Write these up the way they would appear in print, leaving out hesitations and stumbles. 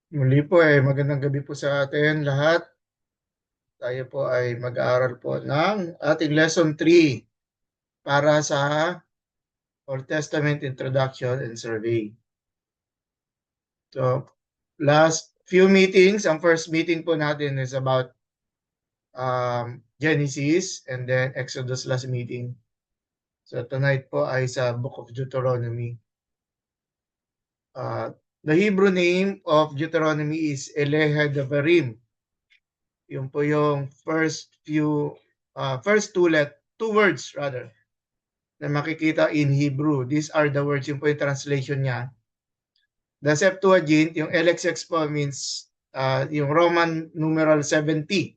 Muli po magandang gabi po sa atin lahat. Tayo po ay mag-aaral po ng ating lesson 3 para sa Old Testament Introduction and Survey. So, last few meetings, ang first meeting po natin is about Genesis and then Exodus last meeting. So, tonight po ay sa Book of Deuteronomy. The Hebrew name of Deuteronomy is Elehedevarim. Yun po yung first two words rather na makikita in Hebrew. These are the words, yung po yung translation niya. The Septuagint, yung LXX po means yung Roman numeral 70.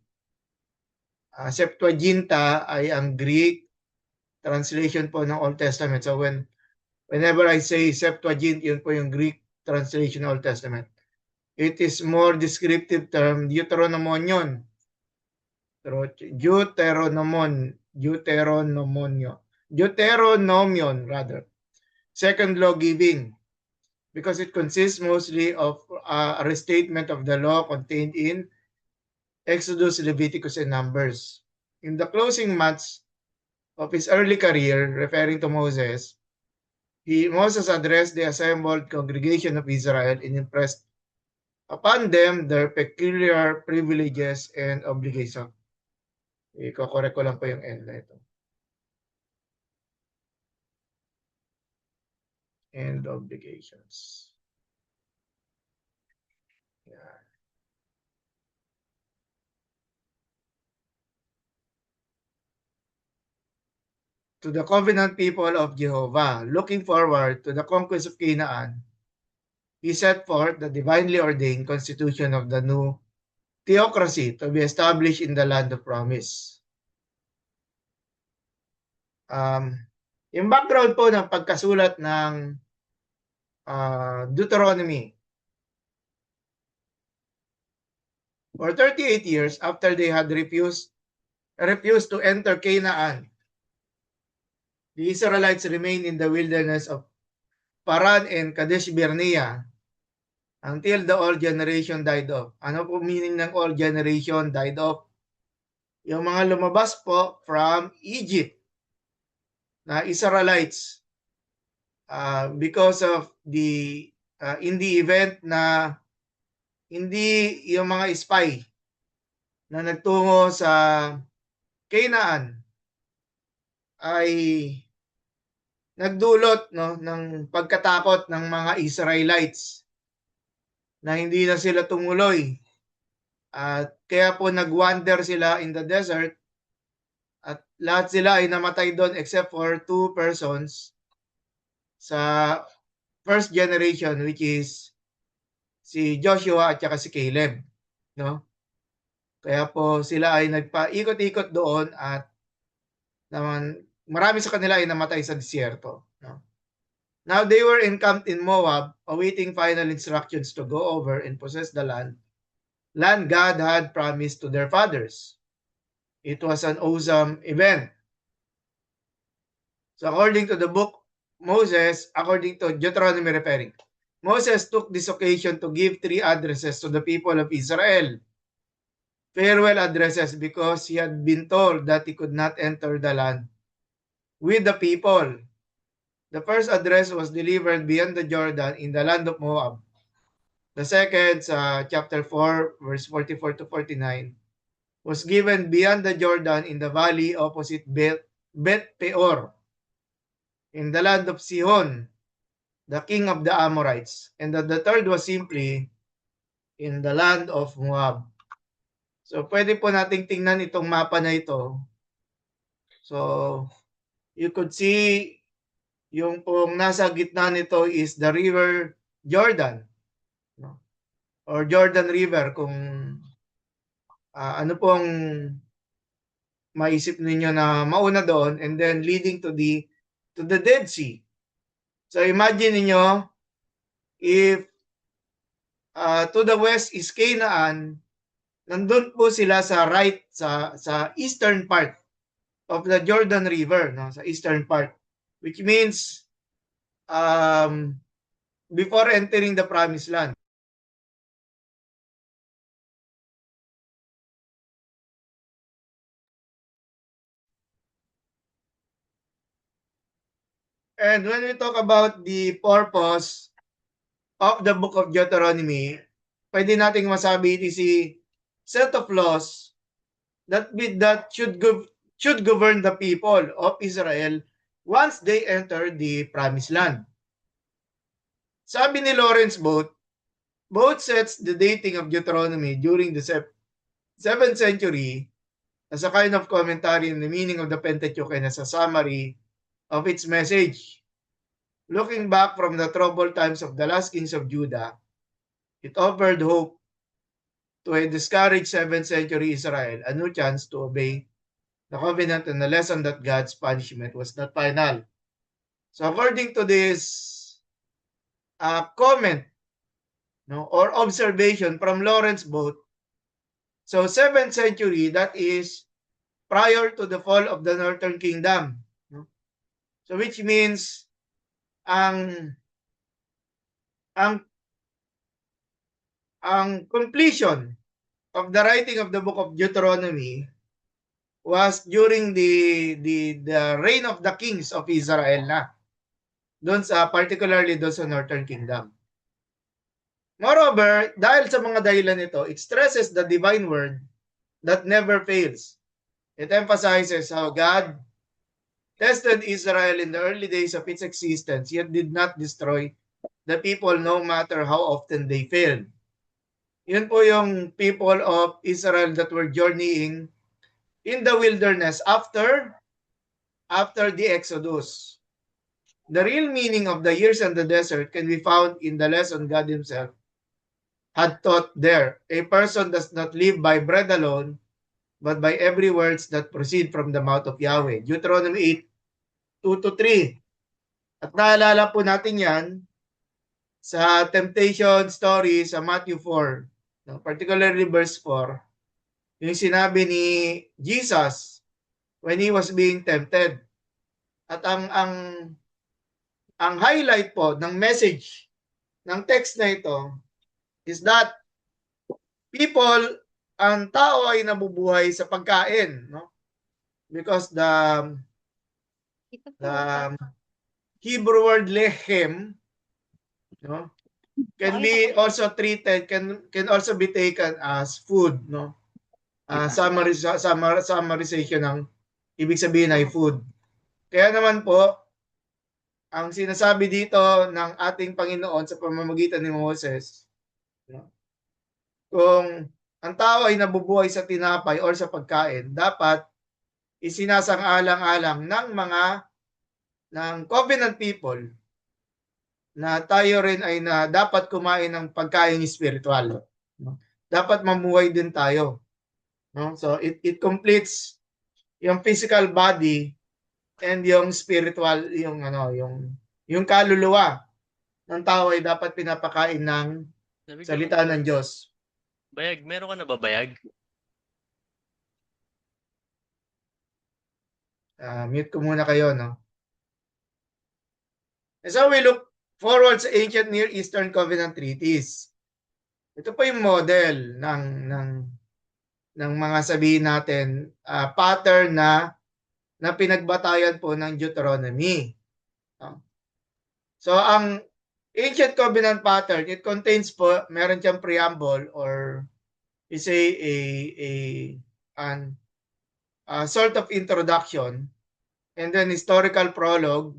Septuaginta ay ang Greek translation po ng Old Testament. So whenever I say Septuagint, yun po yung Greek translation ng Old Testament. It is more descriptive term, Deuteronomonion. Deuteronomion rather. Second law giving, because it consists mostly of a restatement of the law contained in Exodus, Leviticus, and Numbers. In the closing months of his early career, referring to Moses addressed the assembled congregation of Israel and impressed upon them their peculiar privileges and obligations. Iko-correct ko lang po yung end na ito. And obligations. Yeah. To the covenant people of Jehovah, looking forward to the conquest of Canaan, he set forth the divinely ordained constitution of the new theocracy to be established in the land of promise. Yung background po ng pagkasulat ng Deuteronomy. For 38 years after they had refused to enter Canaan, the Israelites remained in the wilderness of Paran and Kadesh Barnea until the old generation died off. Ano po meaning ng old generation died off? Yung mga lumabas po from Egypt na Israelites because of in the event na hindi yung mga spy na nagtungo sa Canaan ay nagdulot ng pagkatakot ng mga Israelites na hindi na sila tumuloy. At kaya po nagwander sila in the desert at lahat sila ay namatay doon except for two persons sa first generation, which is si Joshua at saka si Caleb, no? Kaya po sila ay nagpaikot-ikot doon at naman marami sa kanila ay namatay sa disyerto, no? Now they were encamped in Moab, awaiting final instructions to go over and possess the land God had promised to their fathers. It was an awesome event. So according to the book according to Deuteronomy referring, Moses took this occasion to give 3 addresses to the people of Israel. Farewell addresses, because he had been told that he could not enter the land with the people. The first address was delivered beyond the Jordan in the land of Moab. The second, chapter 4, verse 44 to 49, was given beyond the Jordan in the valley opposite Beth Peor, in the land of Sihon, the king of the Amorites. And the third was simply in the land of Moab. So pwede po nating tingnan itong mapa na ito. So you could see yung pong nasa gitna nito is the river Jordan, no? Or Jordan River kung ano pong maisip ninyo na mauna doon, and then leading to the Dead Sea. So imagine niyo if to the west is Canaan, nandun po sila sa right sa eastern part of the Jordan River, no, sa eastern part, which means before entering the promised land. And when we talk about the purpose of the book of Deuteronomy, pwede nating masabi it is a set of laws that should govern the people of Israel once they enter the promised land. Sabi ni Lawrence both sets the dating of Deuteronomy during the 7th century as a kind of commentary on the meaning of the Pentateuch and as a summary of its message. Looking back from the troubled times of the last kings of Judah, it offered hope to a discouraged 7th century Israel, a new chance to obey the covenant and the lesson that God's punishment was not final. So according to this comment or observation from Lawrence Boat, so 7th century, that is prior to the fall of the Northern Kingdom. So which means ang completion of the writing of the book of Deuteronomy was during the reign of the kings of Israel na. Particularly doon sa Northern Kingdom. Moreover, dahil sa mga dahilan nito, it stresses the divine word that never fails. It emphasizes how God tested Israel in the early days of its existence, yet did not destroy the people no matter how often they failed. Yun po yung people of Israel that were journeying in the wilderness after the Exodus. The real meaning of the years in the desert can be found in the lesson God Himself had taught there. A person does not live by bread alone, but by every words that proceed from the mouth of Yahweh. Deuteronomy 8:2-3. At naalala po natin yan sa temptation story sa Matthew 4, particularly verse 4, yung sinabi ni Jesus when He was being tempted. At ang highlight po ng message ng text na ito is that ang tao ay nabubuhay sa pagkain, no? Because the Hebrew word lechem, no, can be also treated, can also be taken as food, no? Summarization ng ibig sabihin ay food. Kaya naman po, ang sinasabi dito ng ating Panginoon sa pamamagitan ni Moses, no, kung ang tao ay nabubuhay sa tinapay or sa pagkain, dapat isinasang-alang-alang ng covenant people na tayo rin ay dapat kumain ng pagkain spiritual. No? Dapat mamuhay din tayo. No? So it completes yung physical body and yung spiritual, yung kaluluwa ng tao ay dapat pinapakain ng salita ng Diyos. Bayag, meron ka na ba bayag? Mute ko muna kayo, no? And so we look forward sa ancient Near Eastern Covenant treaties. Ito po yung model ng mga sabihin natin, pattern na pinagbatayan po ng Deuteronomy. So ang ancient covenant pattern, it contains po, meron siyang preamble or is a sort of introduction, and then historical prologue,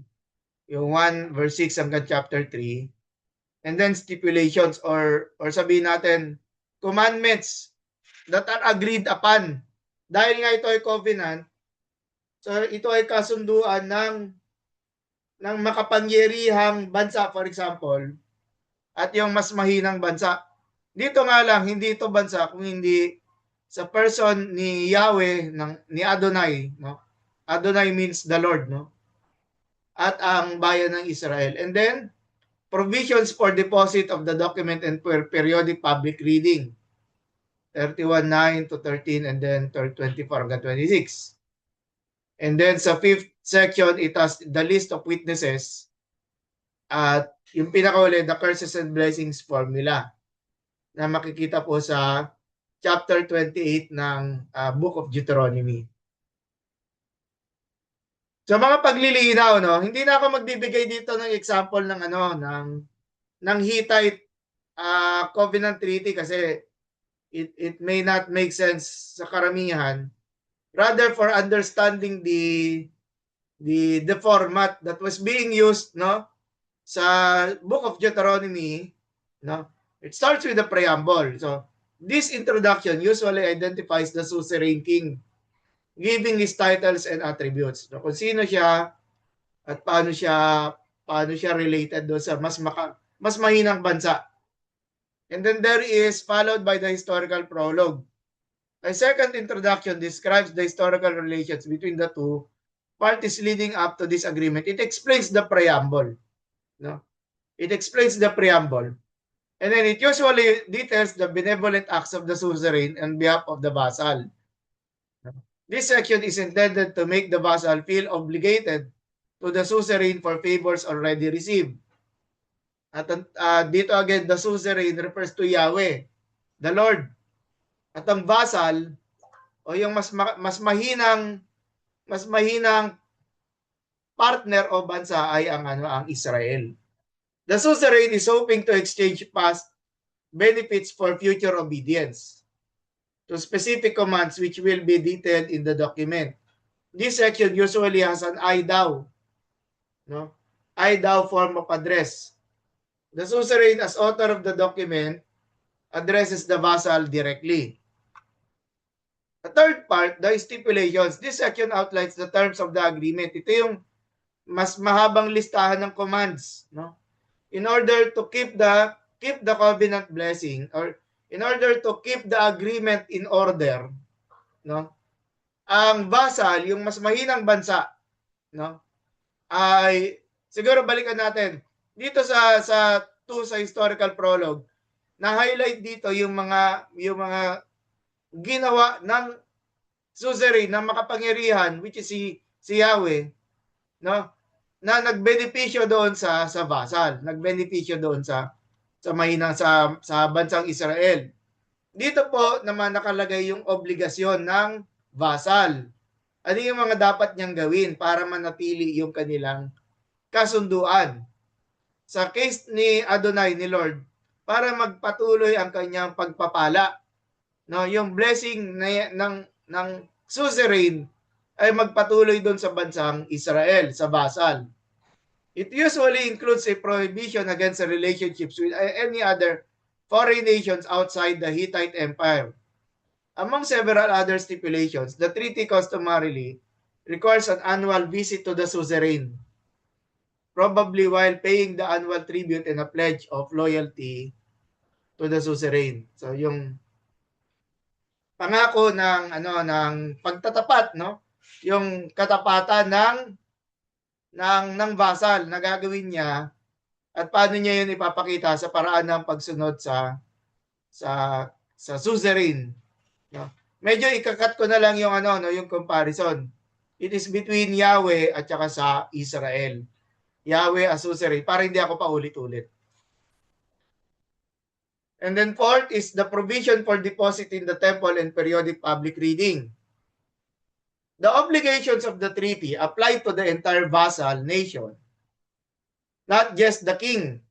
yung 1 verse 6 hanggang chapter 3, and then stipulations or sabihin natin commandments that are agreed upon. Dahil nga ito ay covenant, so ito ay kasunduan ng makapangyarihang bansa, for example, at yung mas mahinang bansa. Dito nga lang, hindi ito bansa kung hindi sa person ni Yahweh, ni Adonai. No? Adonai means the Lord. No? At ang bayan ng Israel. And then, provisions for deposit of the document and periodic public reading. 31:9-13 and then 24-26. And then sa 5th section, it has the list of witnesses at yung pinakauli, the curses and blessings formula na makikita po sa chapter 28 ng Book of Deuteronomy. So mga paglilinaw, no, hindi na ako magbibigay dito ng example ng ng Hittite covenant treaty kasi it may not make sense sa karamihan. Rather for understanding the format that was being used, no, sa Book of Deuteronomy, no, it starts with the preamble. So this introduction usually identifies the suzerain king, giving his titles and attributes. No, kung sino siya at paano siya related do sa mas mahinang bansa. And then there is followed by the historical prologue. A second introduction describes the historical relations between the two parties leading up to this agreement. It explains the preamble. No? It explains the preamble. And then it usually details the benevolent acts of the suzerain on behalf of the vassal. This section is intended to make the vassal feel obligated to the suzerain for favors already received. At dito again, the suzerain refers to Yahweh, the Lord. At ang vassal o yung mas mahinang partner o bansa ay ang Israel. The suzerain is hoping to exchange past benefits for future obedience to specific commands which will be detailed in the document. This section usually has an I thou, no? I thou form of address. The suzerain as author of the document addresses the vassal directly. The third part, the stipulations. This section outlines the terms of the agreement. Ito yung mas mahabang listahan ng commands, no? In order to keep the covenant blessing, or in order to keep the agreement in order, no? Ang vassal, yung mas mahinang bansa, no? Ay siguro balikan natin dito sa historical prologue. Na-highlight dito yung mga ginawa ng suzerain ng makapangyarihan, which is si Yahweh, no, na nagbenepisyo doon sa vassal, nagbenepisyo doon sa mahinang sa bansang Israel. Dito po naman nakalagay yung obligasyon ng vassal. Ano yung mga dapat niyang gawin para manatili yung kanilang kasunduan. Sa case ni Adonai, ni Lord, para magpatuloy ang kanyang pagpapala, no, yung blessing ng suzerain ay magpatuloy doon sa bansang Israel, sa vassal. It usually includes a prohibition against the relationships with any other foreign nations outside the Hittite Empire. Among several other stipulations, the treaty customarily requires an annual visit to the suzerain, probably while paying the annual tribute and a pledge of loyalty to the suzerain. So yung pangako ng pagtatapat, no? Yung katapatan ng vassal na gagawin niya at paano niya yun ipapakita sa paraan ng pagsunod sa suzerain, no? Medyo ikakat ko na lang yung yung comparison. It is between Yahweh at saka sa Israel. Yahweh as suzerain, para hindi ako paulit-ulit. And then fourth is the provision for deposit in the temple and periodic public reading. The obligations of the treaty apply to the entire vassal nation, not just the king.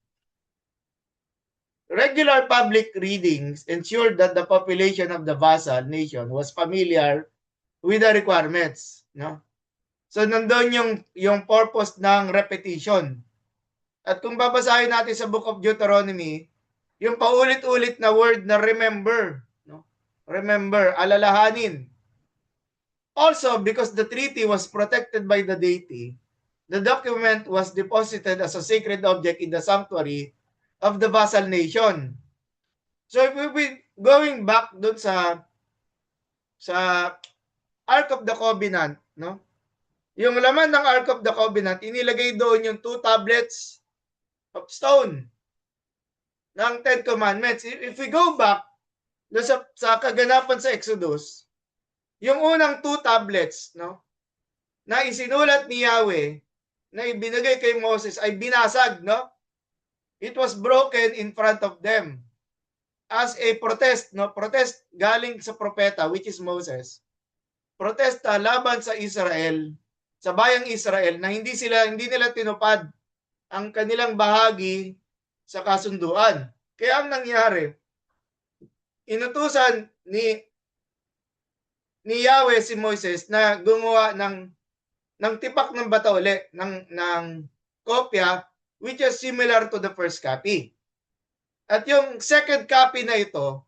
Regular public readings ensured that the population of the vassal nation was familiar with the requirements, no? So nandoon yung purpose ng repetition. At kung babasahin natin sa Book of Deuteronomy, yung paulit-ulit na word na remember, no? Remember, alalahanin. Also, because the treaty was protected by the deity, the document was deposited as a sacred object in the sanctuary of the vassal nation. So if we be going back doon sa Ark of the Covenant, no? Yung laman ng Ark of the Covenant, inilagay doon yung 2 tablets of stone ng 10 Commandments. If we go back doon sa kaganapan sa Exodus, yung unang 2 tablets, no, na isinulat ni Yahweh na ibinigay kay Moses ay binasag, no? It was broken in front of them as a protest, no? Protest galing sa propeta, which is Moses. Protesta laban sa Israel sa bayang Israel na hindi nila tinupad ang kanilang bahagi sa kasunduan. Kaya ang nangyari, inutusan ni Yahweh si Moses na gumawa ng tipak ng bata uli, ng kopya, which is similar to the first copy. At yung second copy na ito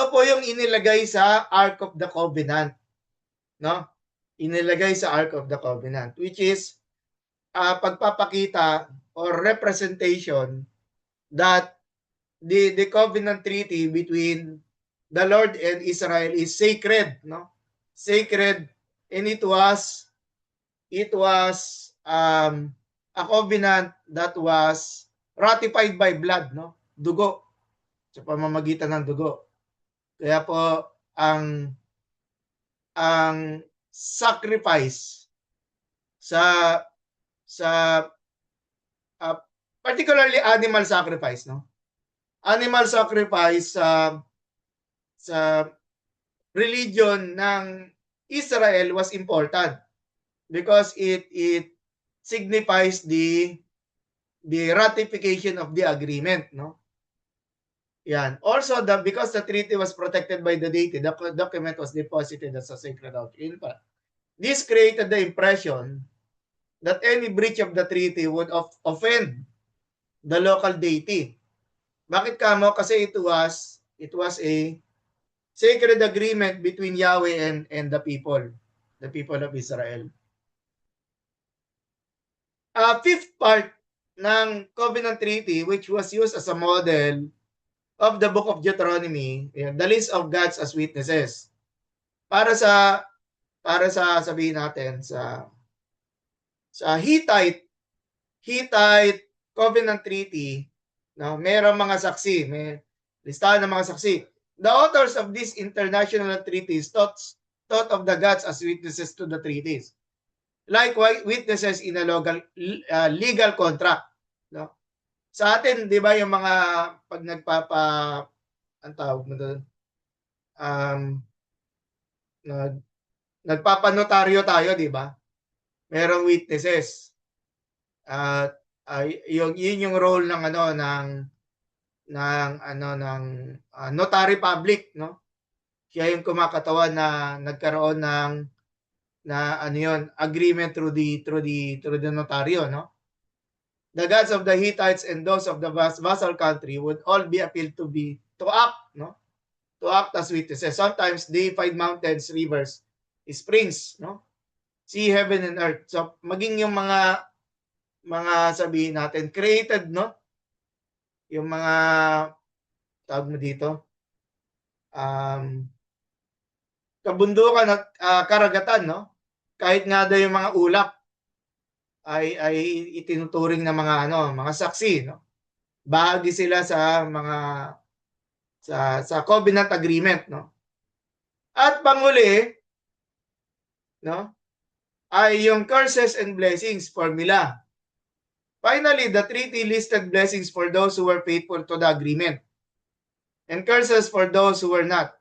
po yung inilagay sa Ark of the Covenant. No? Inilagay sa Ark of the Covenant, which is pagpapakita or representation that the covenant treaty between the Lord and Israel is sacred, no? Sacred, and it was a covenant that was ratified by blood, no? Dugo, sa pamamagitan ng dugo. Kaya po ang sacrifice sa particularly animal sacrifice, no? Animal sacrifice sa religion ng Israel was important because it signifies the ratification of the agreement, no? Yan. Also, because the treaty was protected by the deity, the document was deposited as a sacred offering. This created the impression that any breach of the treaty would offend the local deity. Bakit kamo? Kasi it was a sacred agreement between Yahweh and the people of Israel. Fifth part ng covenant treaty, which was used as a model of the book of Deuteronomy, the list of gods as witnesses. Para sa sabihin natin sa Hittite covenant treaty, no, mayroong mga saksi, may listahan ng mga saksi. The authors of these international treaties thought of the gods as witnesses to the treaties. Like witnesses in a legal contract, no? Sa atin, 'di ba, yung mga pag ang tawag mo doon, nagpapanotaryo tayo, 'di ba? Merong witnesses. At yun yung role ng notary public, no? Siya yung kumakatawan na nagkaroon ng agreement through the notaryo, no? The gods of the Hittites and those of the vassal country would all be appealed to act, no? To act as witnesses. Sometimes deified mountains, rivers, springs, no? Sea, heaven, and earth. So maging yung mga sabihin natin created, no? Yung mga tawag mo dito, kabundukan at karagatan, no? Kahit nga daw yung mga ulap ay itinuturing ng mga saksi, no? Bahagi sila sa mga sa covenant agreement, no? At panghuli, no, ay yung curses and blessings formula. Finally, the treaty listed blessings for those who were faithful to the agreement and curses for those who were not.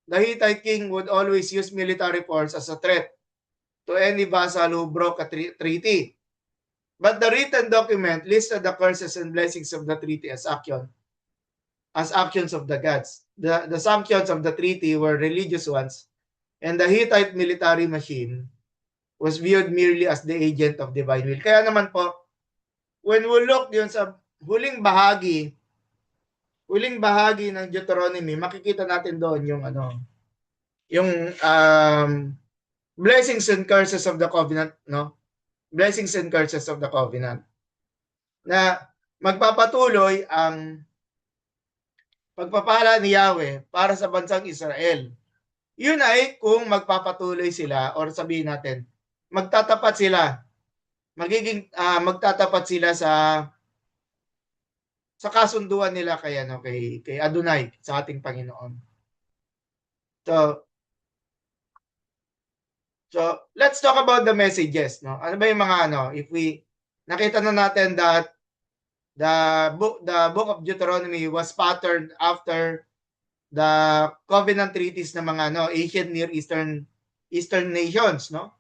The Hittite king would always use military force as a threat to any vassal who broke a treaty. But the written document listed the curses and blessings of the treaty as actions of the gods. The sanctions of the treaty were religious ones, and the Hittite military machine was viewed merely as the agent of divine will. Kaya naman po, when we look yun sa huling bahagi ng Deuteronomy, makikita natin doon yung blessings and curses of the covenant, no? Blessings and curses of the covenant. Na magpapatuloy ang pagpapala ni Yahweh para sa bansang Israel. Yun ay kung magpapatuloy sila, or sabihin natin, magtatapat sila. Magtatapat sila sa kasunduan nila kay Adonai, sa ating Panginoon. So let's talk about the messages, no? Ano ba yung mga if we nakita na natin that the book of Deuteronomy was patterned after the covenant treaties ng mga ancient Near Eastern nations, no?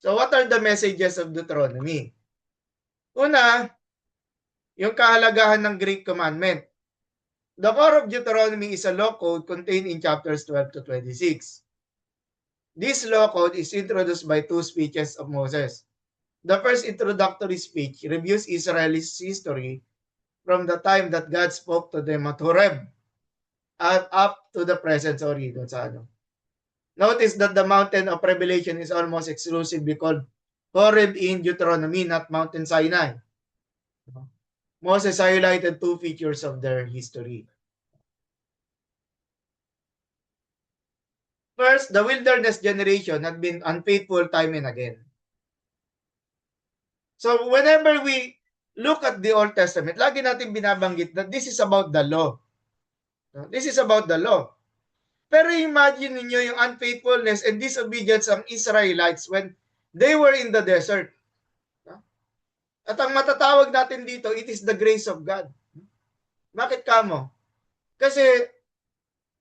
So what are the messages of Deuteronomy? Una, yung kahalagahan ng Great Commandment. The core of Deuteronomy is a law code contained in chapters 12 to 26. This law code is introduced by two speeches of Moses. The first introductory speech reviews Israel's history from the time that God spoke to them at Horeb up to the present. Notice that the mountain of revelation is almost exclusively called Horeb in Deuteronomy, not Mountain Sinai. Moses highlighted two features of their history. First, the wilderness generation had been unfaithful time and again. So whenever we look at the Old Testament, lagi natin binabanggit that this is about the law. This is about the law. Pero imagine niyo yung unfaithfulness and disobedience ng Israelites when they were in the desert. At ang matatawag natin dito, it is the grace of God. Bakit kamo? Kasi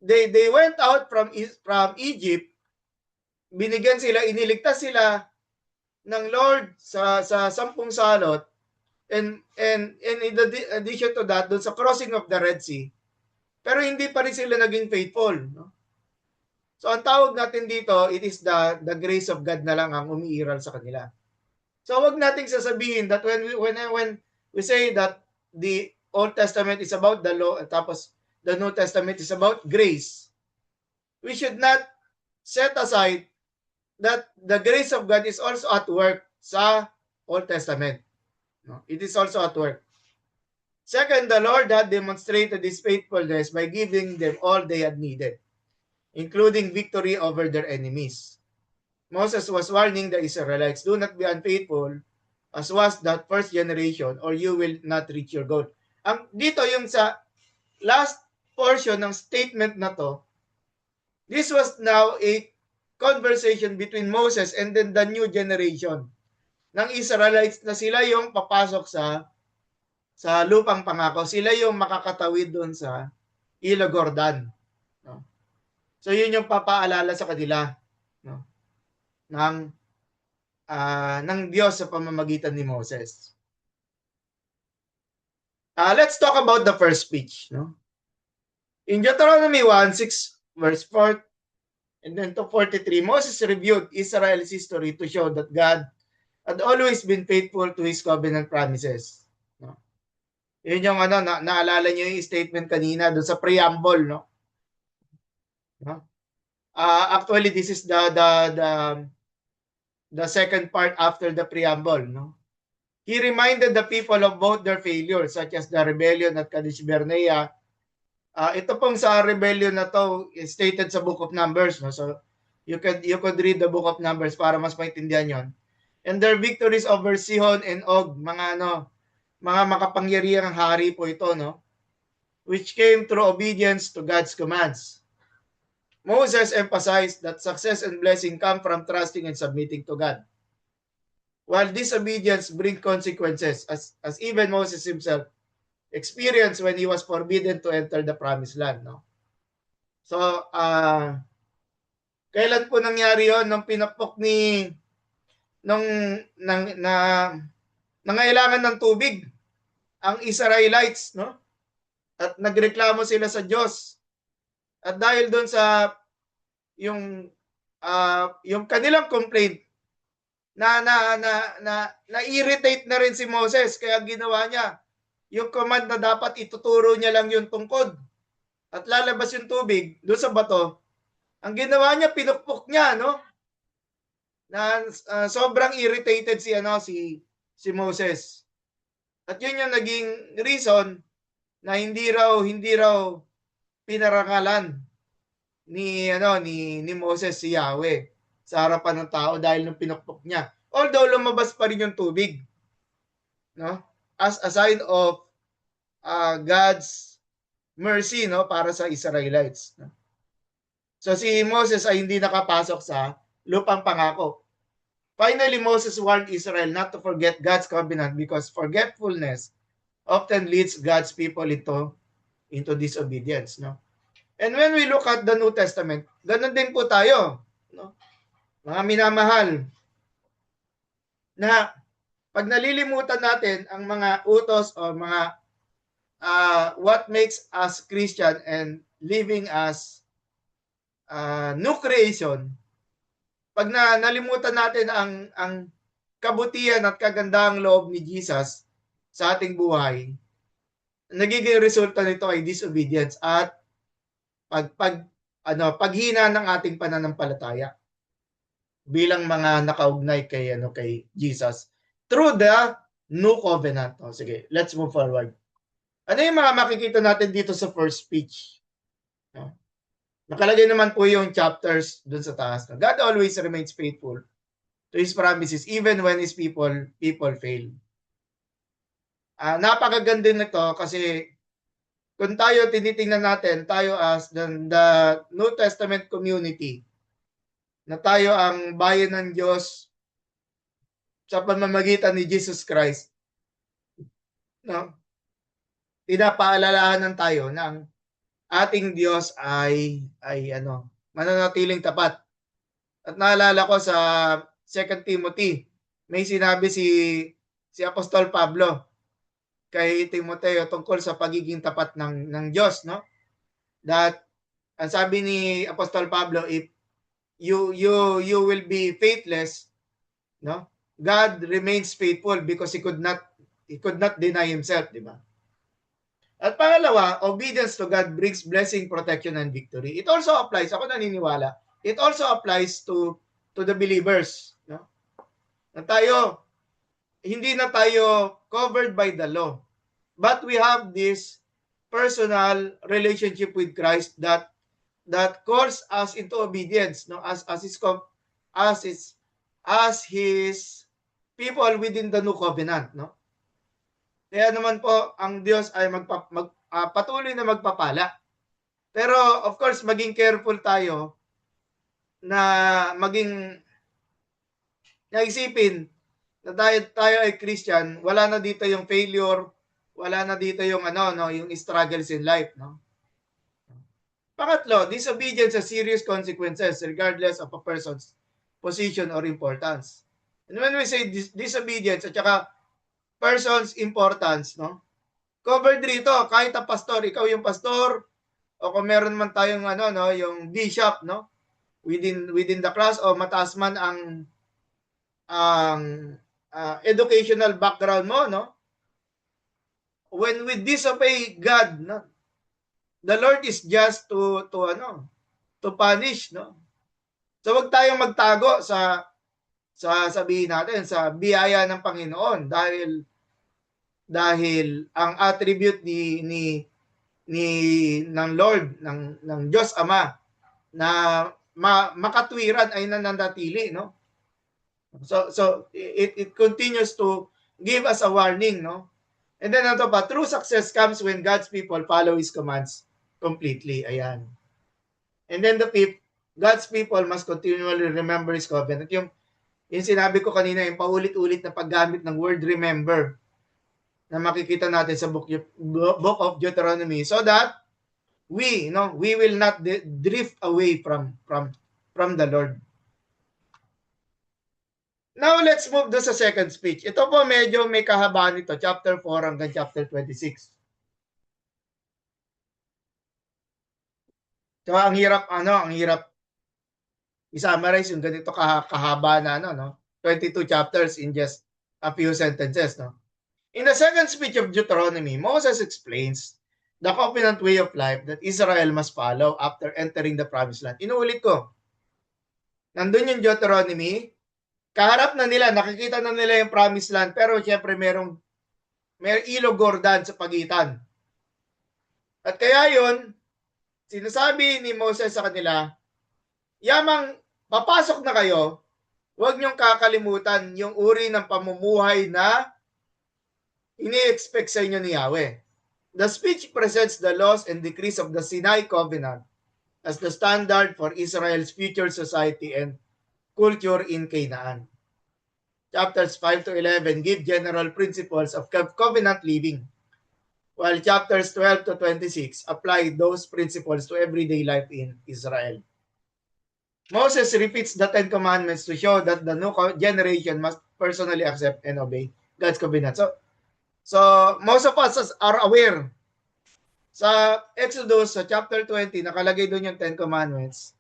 they went out from Egypt, binigyan sila, iniligtas sila ng Lord sa 10 salot, and in addition to that, doon sa crossing of the Red Sea, pero hindi pa rin sila naging faithful. No? So ang tawag natin dito, it is the grace of God na lang ang umiiral sa kanila. So wag nating sasabihin that when we say that the Old Testament is about the law at tapos the New Testament is about grace, we should not set aside that the grace of God is also at work sa Old Testament. No? It is also at work. Second, the Lord had demonstrated His faithfulness by giving them all they had needed, including victory over their enemies. Moses was warning the Israelites, do not be unfaithful as was that first generation or you will not reach your goal. Dito yung sa last portion ng statement na to, this was now a conversation between Moses and then the new generation ng Israelites na sila yung papasok sa lupang pangako. Sila yung makakatawid doon sa Ilo Jordan. No? So yun yung papaalala sa kanila, no? ng Diyos sa pamamagitan ni Moses. Let's talk about the first speech. No? In Deuteronomy 1:6 verse 4 and then to 43, Moses reviewed Israel's history to show that God had always been faithful to His covenant promises. No? Yun yung naalala niyo yung statement kanina doon sa preamble, no? No? Actually, this is the second part after the preamble, no? He reminded the people of both their failures, such as the rebellion at Kadesh Barnea. Ito pong sa rebellion na to is stated sa Book of Numbers, no? So you could read the Book of Numbers para mas maintindihan yon. And their victories over Sihon and Og, mga makapangyarihang hari po ito, no? Which came through obedience to God's commands. Moses emphasized that success and blessing come from trusting and submitting to God. While disobedience brings consequences, as even Moses himself experienced when he was forbidden to enter the promised land. No? So, kailan po nangyari yon nung pinapok nangailangan ng tubig ang Israelites, no? At nagreklamo sila sa Diyos. At dahil doon sa yung kanilang complaint na-irritate na rin si Moses, kaya ginawa niya yung command na dapat ituturo niya lang yung tungkod at lalabas yung tubig doon sa bato. Ang ginawa niya, pinukpok niya, no? Na sobrang irritated si Moses. At yun yung naging reason na hindi raw pinarangalan ni Moses si Yahweh sa harapan ng tao dahil nung pinukpok niya. Although lumabas pa rin yung tubig, no? As a sign of God's mercy, no, para sa Israelites, no? So si Moses ay hindi nakapasok sa lupang pangako. Finally, Moses warned Israel not to forget God's covenant because forgetfulness often leads God's people into disobedience, no? And when we look at the New Testament, ganun din po tayo, no? Mga minamahal, na pag nalilimutan natin ang mga utos o mga what makes us Christian and living as new creation, pag nalimutan natin ang kabutihan at kagandahang loob ni Jesus sa ating buhay, nagiging resulta nito ay disobedience at paghina ng ating pananampalataya bilang mga nakaugnay kay Jesus through the new covenant. O, sige, let's move forward. Ano yung mga makikita natin dito sa first speech? No? Nakalagay naman po yung chapters dun sa taas. God always remains faithful to His promises even when His people fail. Napakaganda nito kasi kung tayo tinitingnan natin, tayo as the New Testament community, na tayo ang bayan ng Diyos sa pamamagitan ni Jesus Christ, no? Pinapaalalahanan tayo ng ating Diyos ay mananatiling tapat. At naalala ko sa 2 Timothy, may sinabi si Apostol Pablo kay Timoteo tungkol sa pagiging tapat ng Diyos, no? That ang sabi ni Apostol Pablo, if you will be faithless, no? God remains faithful because he could not deny himself, di ba? At pangalawa, obedience to God brings blessing, protection, and victory. It also applies, ako naniniwala, it also applies to the believers, no? Na tayo, hindi na tayo covered by the law. But we have this personal relationship with Christ that calls us into obedience, no, as his people within the new covenant, no. Kaya naman po ang Diyos ay patuloy na magpapala. Pero of course maging careful tayo na maging naisipin na tayo ay Christian, wala na dito yung failure, wala na dito yung yung struggles in life, no. Pangatlo, disobedience has serious consequences regardless of a person's position or importance. And when we say disobedience at saka person's importance, no? Covered dito, kahit ang pastor, ikaw yung pastor, o kung meron man tayong yung bishop, no? Within the class, o mataas man ang educational background mo, no? When we disobey God, no? The Lord is just to punish, no? So wag tayong magtago sa sabihin natin sa biyaya ng Panginoon dahil ang attribute ng Lord ng Diyos Ama na makatwiran ay nananatili, no? So it continues to give us a warning, no? And then ito pa, true success comes when God's people follow His commands completely. Ayan. And then the fifth, God's people must continually remember His covenant. Yung sinabi ko kanina, yung paulit-ulit na paggamit ng word remember na makikita natin sa book of Deuteronomy, so that we will not drift away from the Lord. Now, let's move do sa second speech. Ito po medyo may kahabaan nito, chapter 4 hanggang chapter 26. So, ang hirap i-summarize yung ganito kahaba na 22 chapters in just a few sentences, no? In the second speech of Deuteronomy, Moses explains the covenant way of life that Israel must follow after entering the promised land. Inuulit ko. Nandun yung Deuteronomy, kaharap na nila, nakikita na nila yung promised land, pero syempre may ilog Jordan sa pagitan. At kaya yun, sinasabi ni Moses sa kanila, yamang papasok na kayo, huwag niyong kakalimutan yung uri ng pamumuhay na ini-expect sa inyo ni Yahweh. The speech presents the laws and decrees of the Sinai Covenant as the standard for Israel's future society and culture in Canaan. Chapters 5 to 11 give general principles of covenant living, while chapters 12 to 26 apply those principles to everyday life in Israel. Moses repeats the Ten Commandments to show that the new generation personally accept and obey God's covenant. So most of us are aware. Sa Exodus, sa chapter 20, nakalagay doon yung Ten Commandments.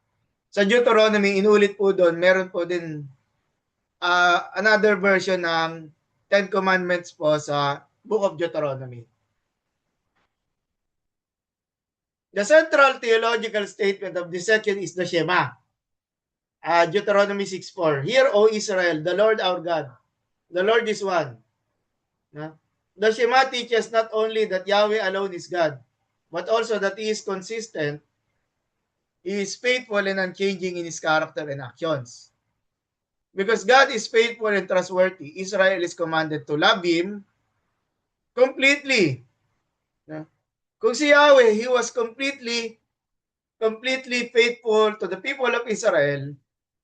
Sa Deuteronomy, inulit po doon, meron po din another version ng Ten Commandments po sa Book of Deuteronomy. The central theological statement of this section is the Shema. Deuteronomy 6:4. Hear, O Israel, the Lord our God, the Lord is one. The Shema teaches not only that Yahweh alone is God, but also that He is consistent, He is faithful and unchanging in His character and actions. Because God is faithful and trustworthy, Israel is commanded to love Him completely. Kung si Yahweh, He was completely faithful to the people of Israel,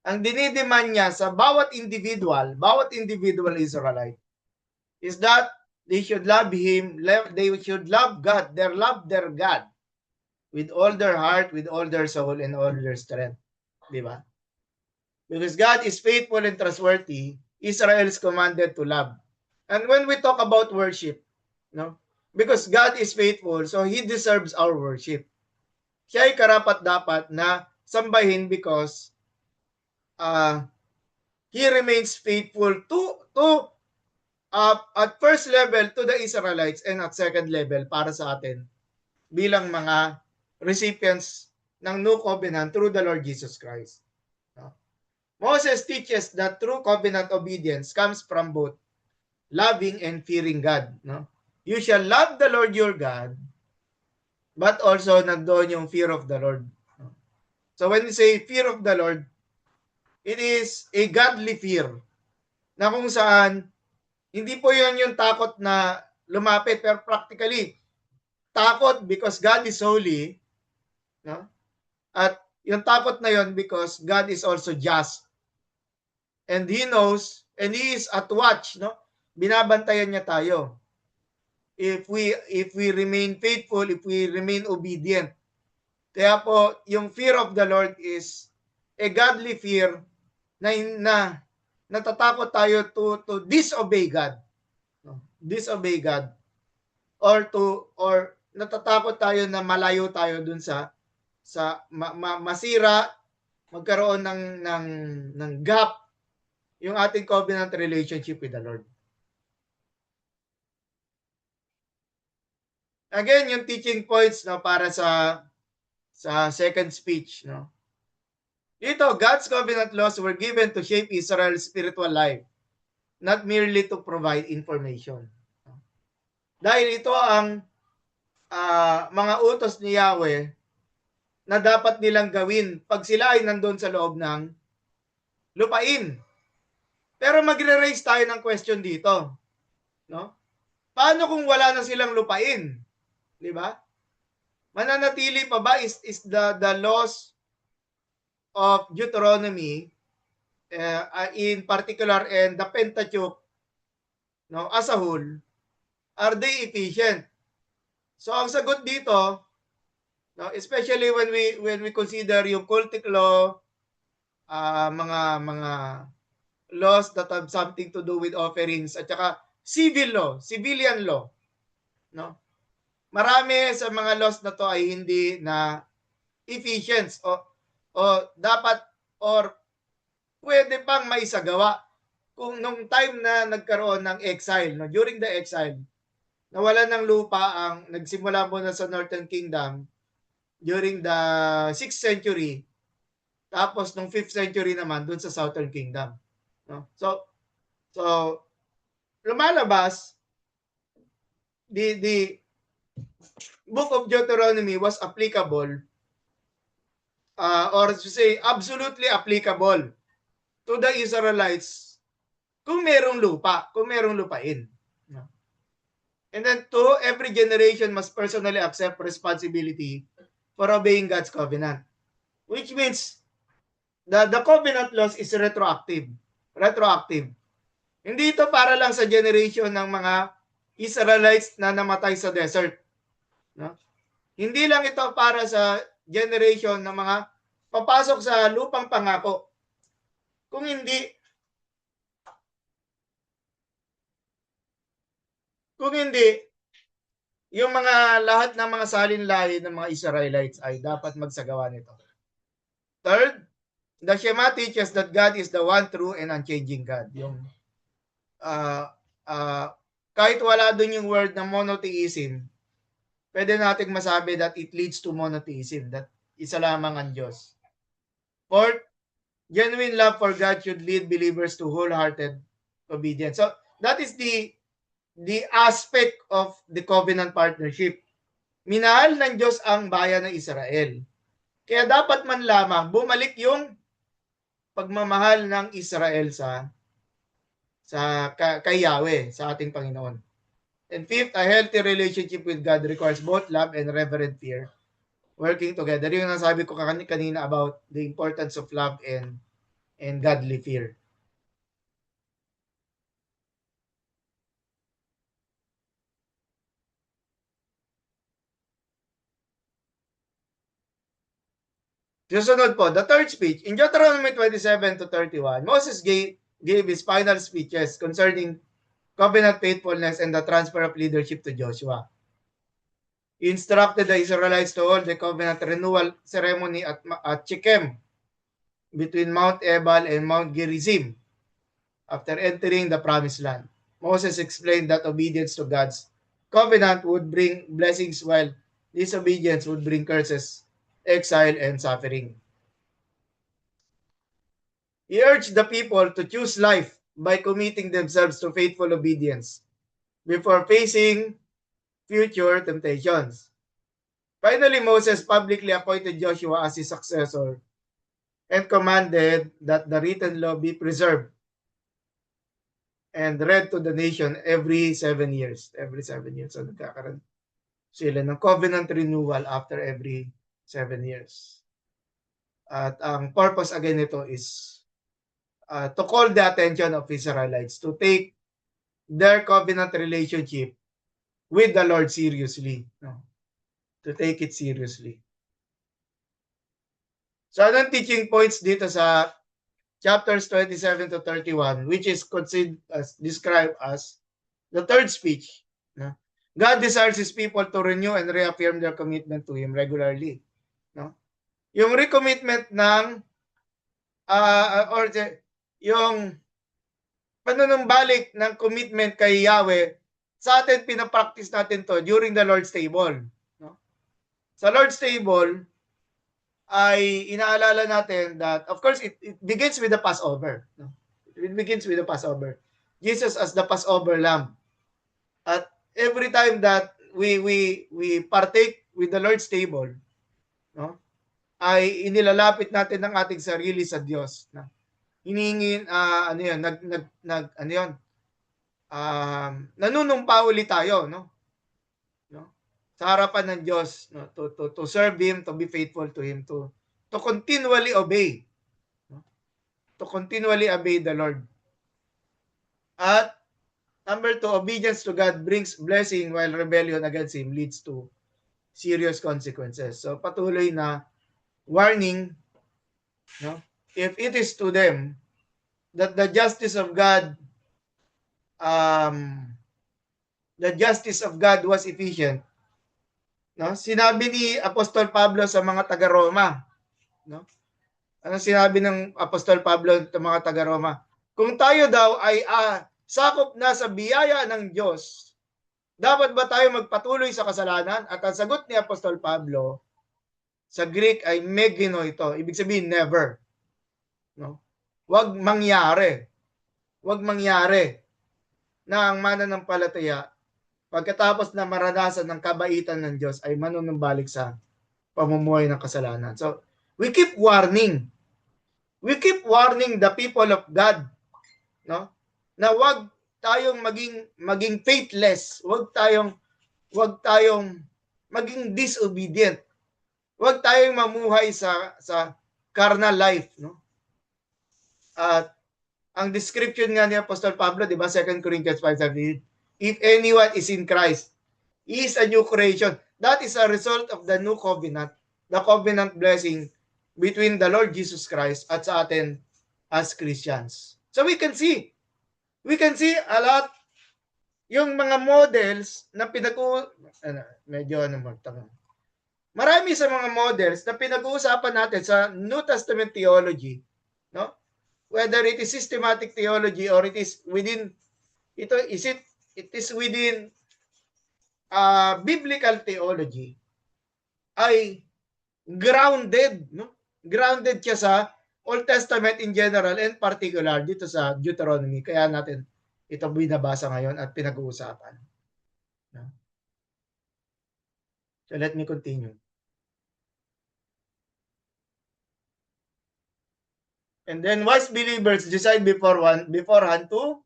ang dinidemand niya sa bawat individual Israelite, is that they should love Him, they should love God, love their God with all their heart, with all their soul, and all their strength. Di ba? Because God is faithful and trustworthy, Israel is commanded to love. And when we talk about worship, because God is faithful, so He deserves our worship. Siya ay karapat-dapat na sambahin because He remains faithful to at first level to the Israelites and at second level para sa atin bilang mga recipients ng New Covenant through the Lord Jesus Christ. Moses teaches that true covenant obedience comes from both loving and fearing God. You shall love the Lord your God, but also nandoon yung fear of the Lord. So when we say fear of the Lord, it is a godly fear na kung saan hindi po yun yung takot na lumapit, pero practically takot because God is holy, at yung takot na yun because God is also just. And He knows, and He is at watch, binabantayan niya tayo. If we remain faithful, if we remain obedient. Kaya po, yung fear of the Lord is a godly fear na natatakot tayo to disobey God. Disobey God. Or natatakot tayo na malayo tayo dun sa masira, magkaroon ng gap yung ating covenant relationship with the Lord. Again, yung teaching points para sa second speech, Dito, God's covenant laws were given to shape Israel's spiritual life, not merely to provide information. Dahil ito ang mga utos ni Yahweh na dapat nilang gawin pag sila ay nandun sa loob ng lupain. Pero magre-raise tayo ng question dito. Paano kung wala na silang lupain? Di ba? Mananatili pa ba is the laws of Deuteronomy in particular and the Pentateuch as a whole, are they efficient? So ang sagot dito, especially when we consider yung cultic law, mga laws that have something to do with offerings, at saka civilian law, marami sa mga laws na to ay hindi na efficient o dapat or pwede pang maisagawa kung nung time na nagkaroon ng exile, during the exile, nawalan ng lupa nagsimula muna sa Northern Kingdom during the 6th century, tapos nung 5th century naman dun sa Southern Kingdom. So lumalabas the Book of Deuteronomy was applicable or to say absolutely applicable to the Israelites kung merong lupa, kung merong lupain. And then every generation must personally accept responsibility for obeying God's covenant. Which means the covenant laws is retroactive. Hindi ito para lang sa generation ng mga Israelites na namatay sa desert. Hindi lang ito para sa generation ng mga papasok sa lupang pangako. Kung hindi, Kung hindi, yung mga lahat ng mga salinlahi ng mga Israelites ay dapat magsagawa nito. Third, the Shema teaches that God is the one true and unchanging God. Yung kahit wala dun yung word na monotheism, pwede nating masabi that it leads to monotheism, that isa lamang ang Diyos. Fourth, genuine love for God should lead believers to wholehearted obedience. So that is the aspect of the covenant partnership. Minahal ng Diyos ang bayan ng Israel. Kaya dapat man lamang bumalik yung pagmamahal ng Israel kay Yahweh, sa ating Panginoon. And fifth, a healthy relationship with God requires both love and reverent fear working together. Yung nasabi ko kanina about the importance of love and godly fear. Susunod po, the third speech. In Deuteronomy 27-31, Moses gave his final speeches concerning covenant faithfulness and the transfer of leadership to Joshua. He instructed the Israelites to hold the covenant renewal ceremony at Shechem between Mount Ebal and Mount Gerizim after entering the promised land. Moses explained that obedience to God's covenant would bring blessings while disobedience would bring curses, exile, and suffering. He urged the people to choose life by committing themselves to faithful obedience before facing future temptations. Finally, Moses publicly appointed Joshua as his successor and commanded that the written law be preserved and read to the nation every 7 years. Every 7 years. So nagkakaroon sila ng covenant renewal after every 7 years. At ang purpose again nito is to call the attention of Israelites to take their covenant relationship with the Lord seriously. No? To take it seriously. So anong teaching points dito sa chapters 27-31, which is described as the third speech? No? God desires His people to renew and reaffirm their commitment to Him regularly. No? Yung recommitment ng yung panunumbalik ng commitment kay Yahweh, sa atin pinapractice natin to during the Lord's table. No? Sa Lord's table, ay inaalala natin that, of course, it begins with the Passover. No? It begins with the Passover. Jesus as the Passover Lamb. At every time that we partake with the Lord's table, no, ay inilalapit natin ang ating sarili sa Diyos. No? Hinihingin, nanunumpa ulit tayo, no? Sa harapan ng Diyos, no, to serve Him, to be faithful to Him, to continually obey. No? To continually obey the Lord. At number 2, obedience to God brings blessing while rebellion against Him leads to serious consequences. So patuloy na warning, no? If it is to them that the justice of God was efficient, no? Sinabi ni Apostol Pablo sa mga taga-Roma, no? Ano sinabi ng Apostol Pablo sa mga taga-Roma? Kung tayo daw ay sakop na sa biyaya ng Diyos, dapat ba tayo magpatuloy sa kasalanan? At ang sagot ni Apostol Pablo sa Greek ay megino ito. Ibig sabihin never. No? Wag mangyari. Wag mangyari na ang mananampalataya pagkatapos na maranasan ng kabaitan ng Diyos ay manunumbalik sa pamumuhay ng kasalanan. So, we keep warning. We keep warning the people of God, no? Na wag tayong maging faithless, wag tayong maging disobedient. Wag tayong mamuhay sa carnal life, no? At ang description nga ni Apostol Pablo, di ba, 2 Corinthians 5:17, if anyone is in Christ, he is a new creation. That is a result of the new covenant, the covenant blessing between the Lord Jesus Christ at sa atin as Christians. So we can see a lot yung mga models na marami sa mga models na pinag-uusapan natin sa New Testament theology, no? Whether it is systematic theology or it is within it is within biblical theology, ay grounded, no? Grounded siya sa Old Testament in general and particular dito sa Deuteronomy. Kaya natin ito binabasa ngayon at pinag-uusapan. No? So let me continue. And then wise believers decide beforehand to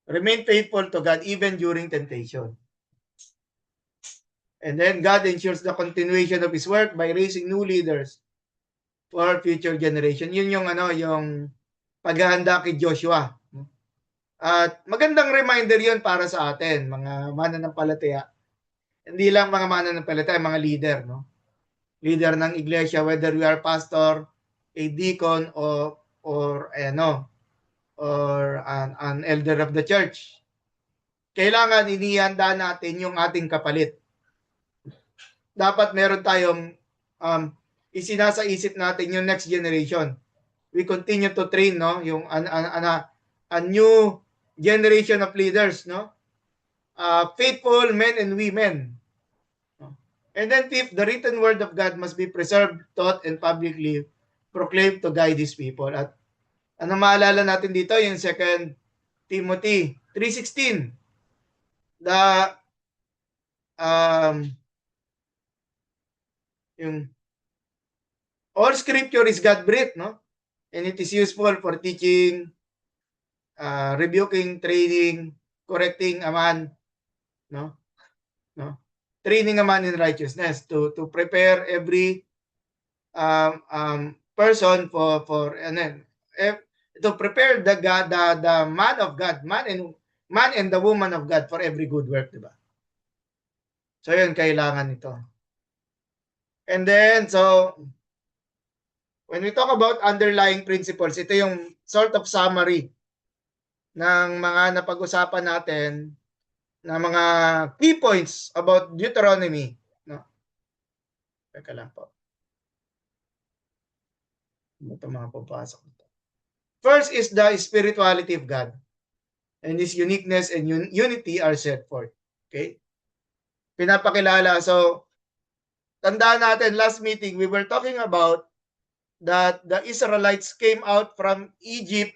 remain faithful to God even during temptation. And then God ensures the continuation of His work by raising new leaders for future generation. Yun yung paghahanda kay Joshua. At magandang reminder yun para sa atin, mga mananampalataya. Hindi lang mga mananampalataya, mga leader, no? Leader ng iglesia, whether we are pastor, a deacon, or an elder of the church. Kailangan inihanda natin yung ating kapalit. Dapat meron tayong isinasa-isip natin yung next generation. We continue to train, no, yung a new generation of leaders, no, faithful men and women. And then fifth, the written word of God must be preserved, taught, and publicly proclaimed to guide His people. At ano maalala natin dito, yung 2 Timothy 3:16, the yung all scripture is God-breathed, no? And it is useful for teaching, rebuking, training, correcting a man, no? Training a man in righteousness to prepare every person for to prepare the man of God, man and the woman of God for every good work, diba? So yun, kailangan ito. And then, so when we talk about underlying principles, ito yung sort of summary ng mga napag-usapan natin na mga key points about Deuteronomy. No? Teka lang po. Ito mga papasok ito. First is the spirituality of God. And His uniqueness and unity are set forth. Okay? Pinapakilala. So, tandaan natin, last meeting, we were talking about that the Israelites came out from Egypt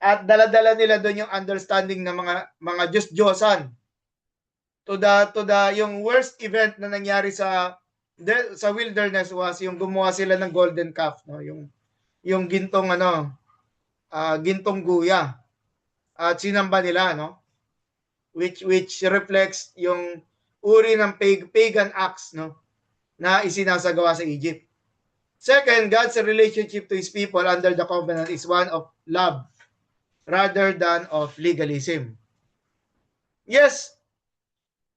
at dala-dala nila doon yung understanding ng mga Diyos-Diyosan. To the yung worst event na nangyari sa wilderness was yung gumawa sila ng golden calf, no? Yung gintong gintong guya. At sinamba nila, no? Which reflects yung uri ng pagan acts, no, na isinasagawa sa Egypt. Second, God's relationship to His people under the covenant is one of love rather than of legalism. Yes,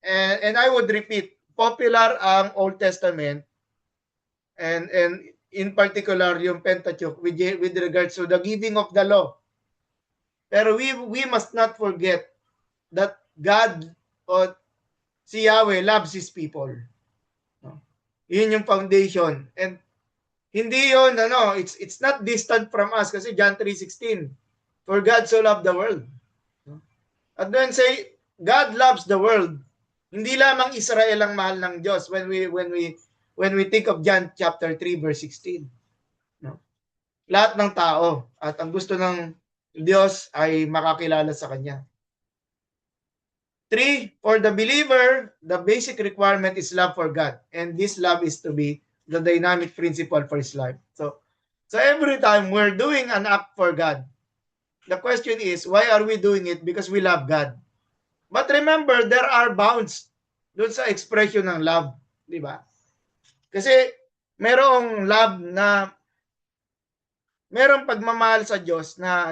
and I would repeat, popular ang Old Testament and in particular yung Pentateuch with regards to the giving of the law. Pero we must not forget that God or si Yahweh loves His people. No? Yun yung foundation. And hindi yun, it's not distant from us kasi John 3:16, for God so loved the world. No? At then say, God loves the world. Hindi lamang Israel ang mahal ng Diyos when we think of John chapter 3 verse 16. No? Lahat ng tao at ang gusto ng Diyos ay makakilala sa Kanya. 3, for the believer, the basic requirement is love for God. And this love is to be the dynamic principle for his life. So every time we're doing an act for God, the question is, why are we doing it? Because we love God. But remember, there are bounds doon sa expression ng love. Di ba? Kasi merong love na merong pagmamahal sa Diyos na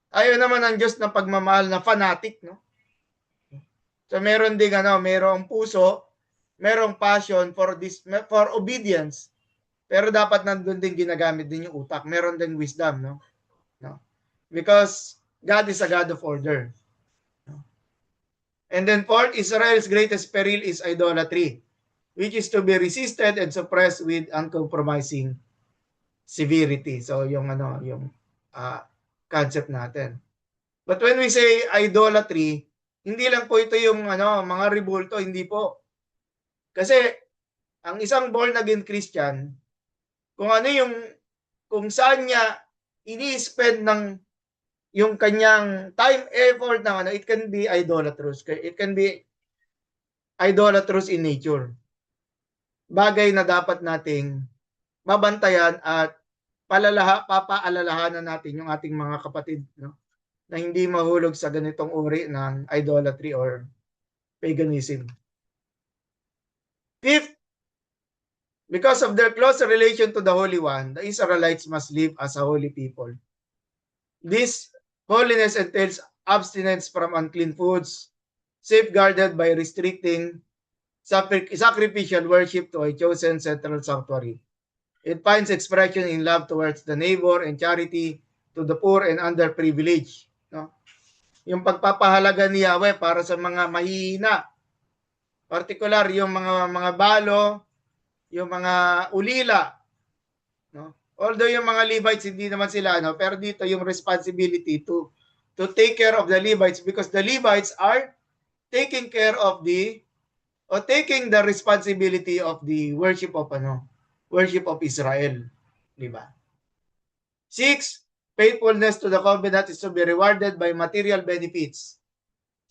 ayaw naman ng Diyos na pagmamahal na fanatic, no? So meron ding merong puso, merong passion for obedience. Pero dapat nandun din ginagamit din yung utak. Meron din wisdom, no? Because God is a God of order. And then fourth, Israel's greatest peril is idolatry, which is to be resisted and suppressed with uncompromising severity. So yung yung uh, concept natin. But when we say idolatry, hindi lang po ito yung mga rebulto, hindi po. Kasi ang isang born again Christian, kung kung saan niya ini-spend ng yung kanyang time, effort ng it can be idolatrous. It can be idolatrous in nature. Bagay na dapat nating mabantayan at papaalalahanan natin yung ating mga kapatid, no? Na hindi mahulog sa ganitong uri ng idolatry or paganism. Fifth, because of their close relation to the Holy One, the Israelites must live as a holy people. This holiness entails abstinence from unclean foods, safeguarded by restricting sacrificial worship to a chosen central sanctuary. It finds expression in love towards the neighbor and charity to the poor and underprivileged. No? Yung pagpapahalaga ni Yahweh para sa mga mahihina, particular yung mga balo, yung mga ulila, no? Although yung mga Levites hindi naman sila pero dito yung responsibility to take care of the Levites, because the Levites are taking care of taking the responsibility of the worship of Israel, di ba? 6, faithfulness to the covenant is to be rewarded by material benefits.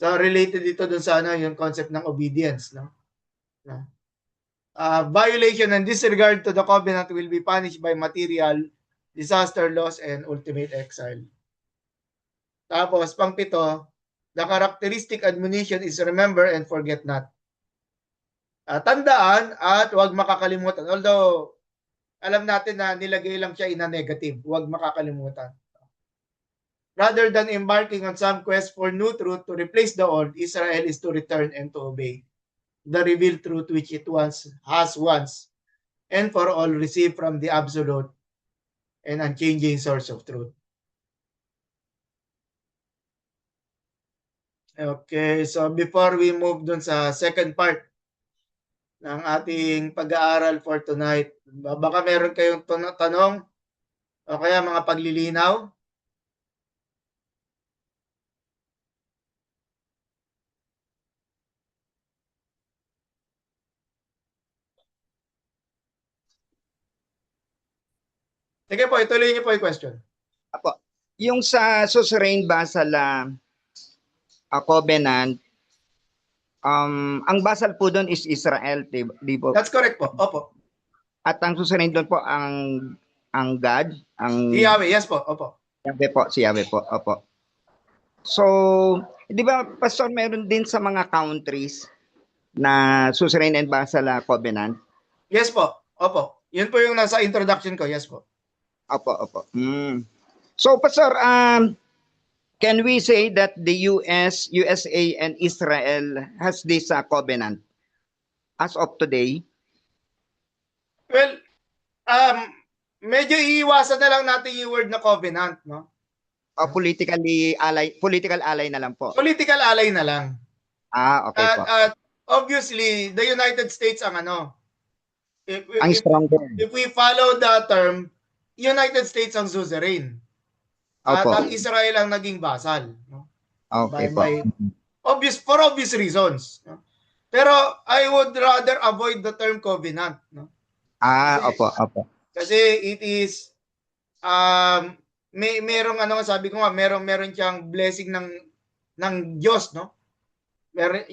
So related dito dun sa yung concept ng obedience, no? Violation and disregard to the covenant will be punished by material disaster, loss, and ultimate exile. Tapos, pang-pito, the characteristic admonition is remember and forget not. Tandaan at huwag makakalimutan. Although, alam natin na nilagay lang siya in a negative. Huwag makakalimutan. Rather than embarking on some quest for new truth to replace the old, Israel is to return and to obey the revealed truth which it has once and for all received from the absolute and unchanging source of truth. Okay, so before we move dun sa second part ng ating pag-aaral for tonight, baka meron kayong tanong o kaya mga paglilinaw? Sige po, ituloy niyo po yung question. Apo, yung sa suzerain basal covenant, ang basal po doon is Israel, di po? That's correct po. Opo. At ang suzerain doon po ang God, ang Si Yahweh, yes po. Opo. Si Yahweh po. Opo. So, di ba, Pastor, meron din sa mga countries na suzerain and basal covenant? Yes po. Opo. Yun po yung nasa introduction ko. Yes po. Opo. So, Pastor, can we say that the USA, and Israel has this covenant as of today? Well, medyo iiwasan na lang natin yung word na covenant, no? Political ally na lang po. Political ally na lang. Okay po. Obviously, the United States ang ang stronger. If we follow the term, United States ang suzerain. At ang Israel ang naging basal. No? Okay for obvious reasons. No? Pero I would rather avoid the term covenant. No? Opo. Kasi it is merong sabi ko nga, meron siyang blessing ng Diyos, no?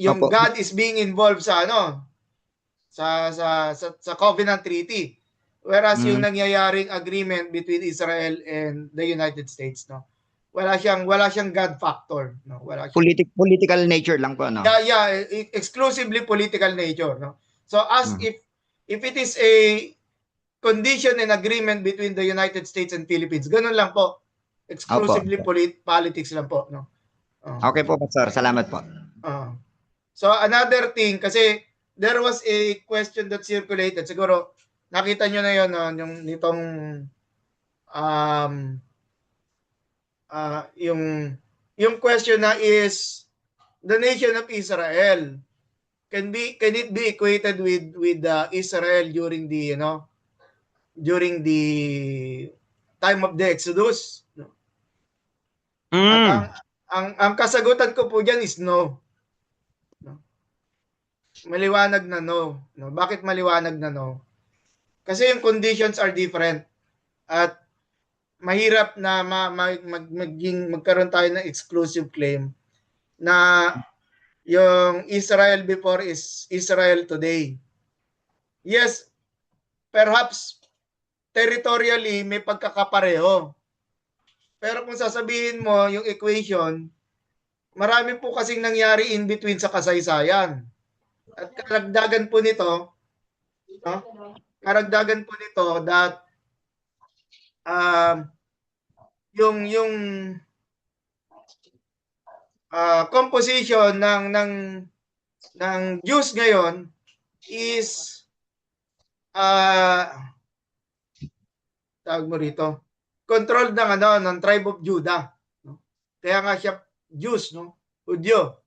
Yung God is being involved sa sa covenant treaty. Whereas yung nangyayaring agreement between Israel and the United States, no? Wala siyang God factor, no? Wala siyang political nature lang po, no? Yeah, exclusively political nature, no? So if it is a condition and agreement between the United States and Philippines, ganun lang po. Exclusively politics lang po, no? Okay po, Pastor. Salamat po. So another thing, kasi there was a question that circulated, siguro nakita nyo na yun, yung nitong yung question na is the nation of Israel. Can it be equated with Israel during the during the time of the Exodus? No? At Mm. ang kasagutan ko po diyan is no. No? Maliwanag na no. No. Bakit maliwanag na no? Kasi yung conditions are different at mahirap na magkaroon tayo ng exclusive claim na yung Israel before is Israel today. Yes, perhaps territorially may pagkakapareho. Pero kung sasabihin mo yung equation, marami po kasing nangyari in between sa kasaysayan. At karagdagan po nito, no? Karagdagan po nito that yung composition ng Jews ngayon is tawag mo rito, controlled ng tribe of Judah, no? Kaya nga siya Jews, no? Hudyo.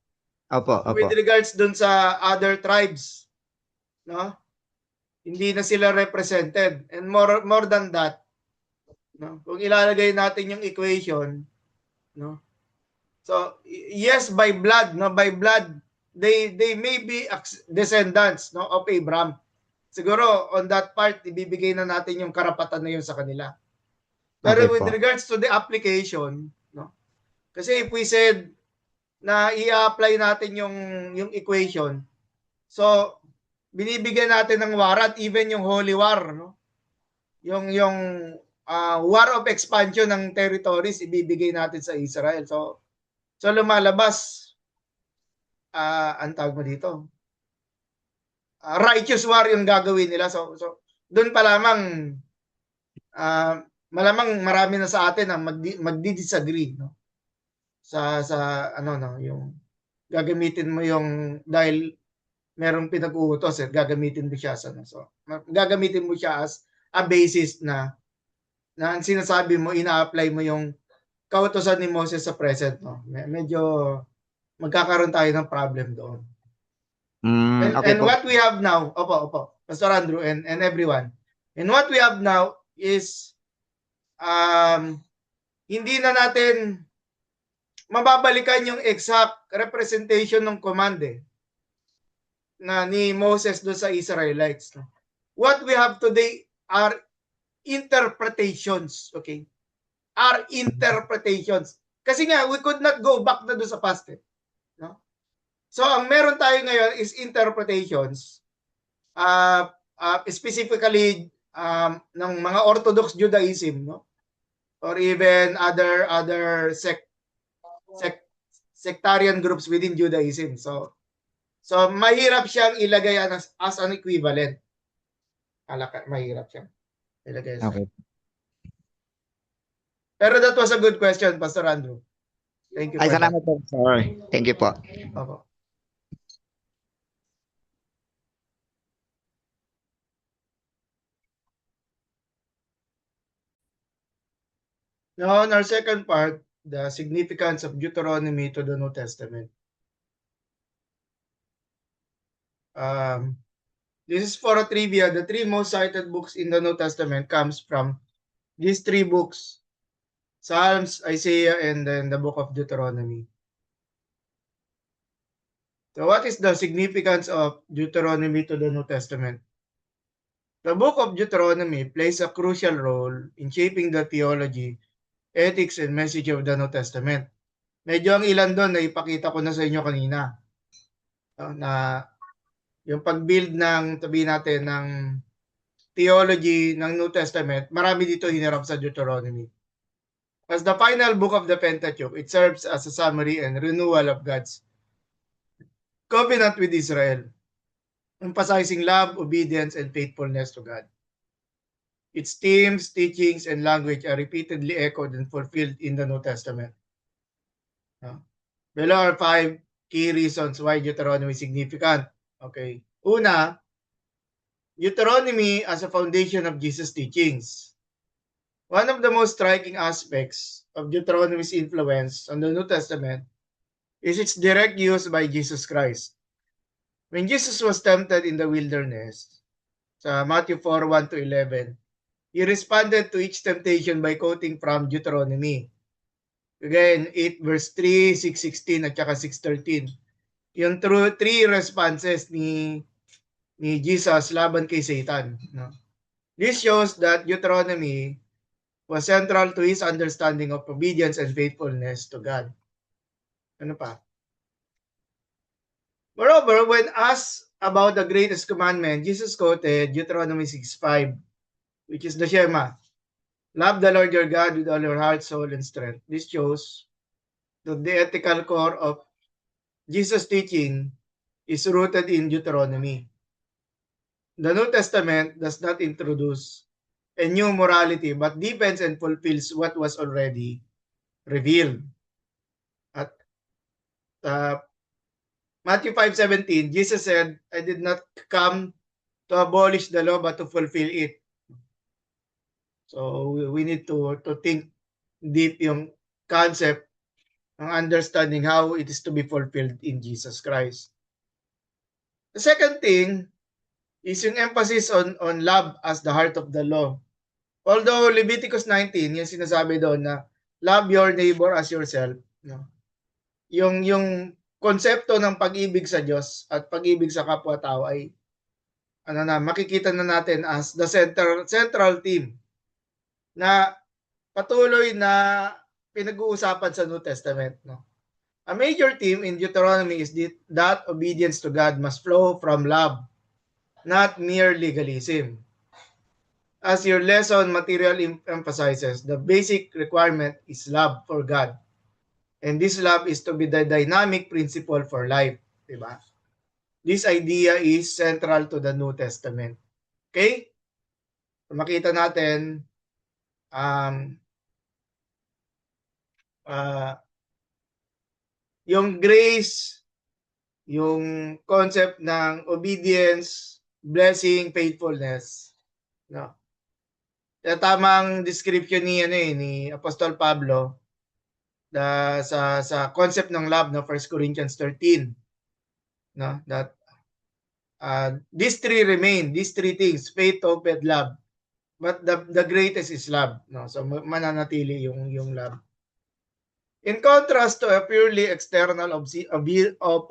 Opo. With regards dun sa other tribes, no? Hindi na sila represented. And more than that, no? Kung ilalagay natin yung equation, no? So, yes, by blood, no? By blood, they may be descendants, no, of Abraham. Siguro on that part ibibigay na natin yung karapatan na yun sa kanila. Pero Okay with po. regards to the application, no? Kasi if we said na i-apply natin yung equation, so binibigyan natin ng warrant even yung holy war, no? Yung war of expansion ng territories ibibigay natin sa Israel. So lumalabas ang tawag mo dito, righteous war yung gagawin nila. So doon pa lamang malamang marami na sa atin ang magdi-disagree, no? Sa yung gagamitin mo yung dahil merong pinag-uutos gagamitin mo siya sa so gagamitin mo siya as a basis na sinasabi mo ina-apply mo yung kautusan ni Moses sa present, no? Medyo magkakaroon tayo ng problem doon. Okay And po. what we have now, opo, Pastor Andrew and everyone, and what we have now is hindi na natin mababalikan yung exact representation ng command na ni Moses do sa Israelites. No? What we have today are interpretations, okay? Are interpretations. Kasi nga, we could not go back na do sa past. No? So, ang meron tayo ngayon is interpretations, specifically ng mga Orthodox Judaism, no? Or even other sectarian groups within Judaism. So mahirap siyang ilagay as an equivalent. Mahirap siyang ilagay. Okay. Pero that was a good question, Pastor Andrew. Thank you for that. Salamat po, sir. Thank you po. Opo. Now, on our second part, the significance of Deuteronomy to the New Testament. This is for a trivia. The three most cited books in the New Testament comes from these three books: Psalms, Isaiah, and then the book of Deuteronomy. So what is the significance of Deuteronomy to the New Testament? The book of Deuteronomy plays a crucial role in shaping the theology, ethics, and message of the New Testament. Medyo ang ilan doon na ipakita ko na sa inyo kanina. Na yung pag-build ng, sabihin natin, ng theology ng New Testament, marami dito hinarap sa Deuteronomy. As the final book of the Pentateuch, it serves as a summary and renewal of God's covenant with Israel, emphasizing love, obedience, and faithfulness to God. Its themes, teachings, and language are repeatedly echoed and fulfilled in the New Testament. Below are 5 key reasons why Deuteronomy is significant. Okay. Una, Deuteronomy as a foundation of Jesus' teachings. One of the most striking aspects of Deuteronomy's influence on the New Testament is its direct use by Jesus Christ. When Jesus was tempted in the wilderness, sa Matthew 4:1 to 11, he responded to each temptation by quoting from Deuteronomy. Again, 8 verse 3, 6:16 at saka 6:13. Yung three responses ni Jesus laban kay Satan. No? This shows that Deuteronomy was central to his understanding of obedience and faithfulness to God. Ano pa? Moreover, when asked about the greatest commandment, Jesus quoted Deuteronomy 6:5, which is the Shema. Love the Lord your God with all your heart, soul, and strength. This shows that the ethical core of Jesus' teaching is rooted in Deuteronomy. The New Testament does not introduce a new morality but deepens and fulfills what was already revealed. At Matthew 5:17, Jesus said, I did not come to abolish the law but to fulfill it. So we need to think deep yung concept ng understanding how it is to be fulfilled in Jesus Christ. The second thing is yung emphasis on love as the heart of the law. Although Leviticus 19, yung sinasabi doon na love your neighbor as yourself, no? Yung konsepto ng pag-ibig sa Diyos at pag-ibig sa kapwa-tao ay makikita na natin as the central theme na patuloy na pinag-uusapan sa New Testament, no? A major theme in Deuteronomy is that obedience to God must flow from love, not mere legalism. As your lesson material emphasizes, the basic requirement is love for God. And this love is to be the dynamic principle for life. Diba? This idea is central to the New Testament. Okay? So, makita natin yung grace, yung concept ng obedience, blessing, faithfulness, no? Tamang description ni Apostol Pablo sa concept ng love, no, 1 Corinthians 13, no, that these three things, faith, hope, and love, but the greatest is love, no? So mananatili yung love. In contrast to a purely external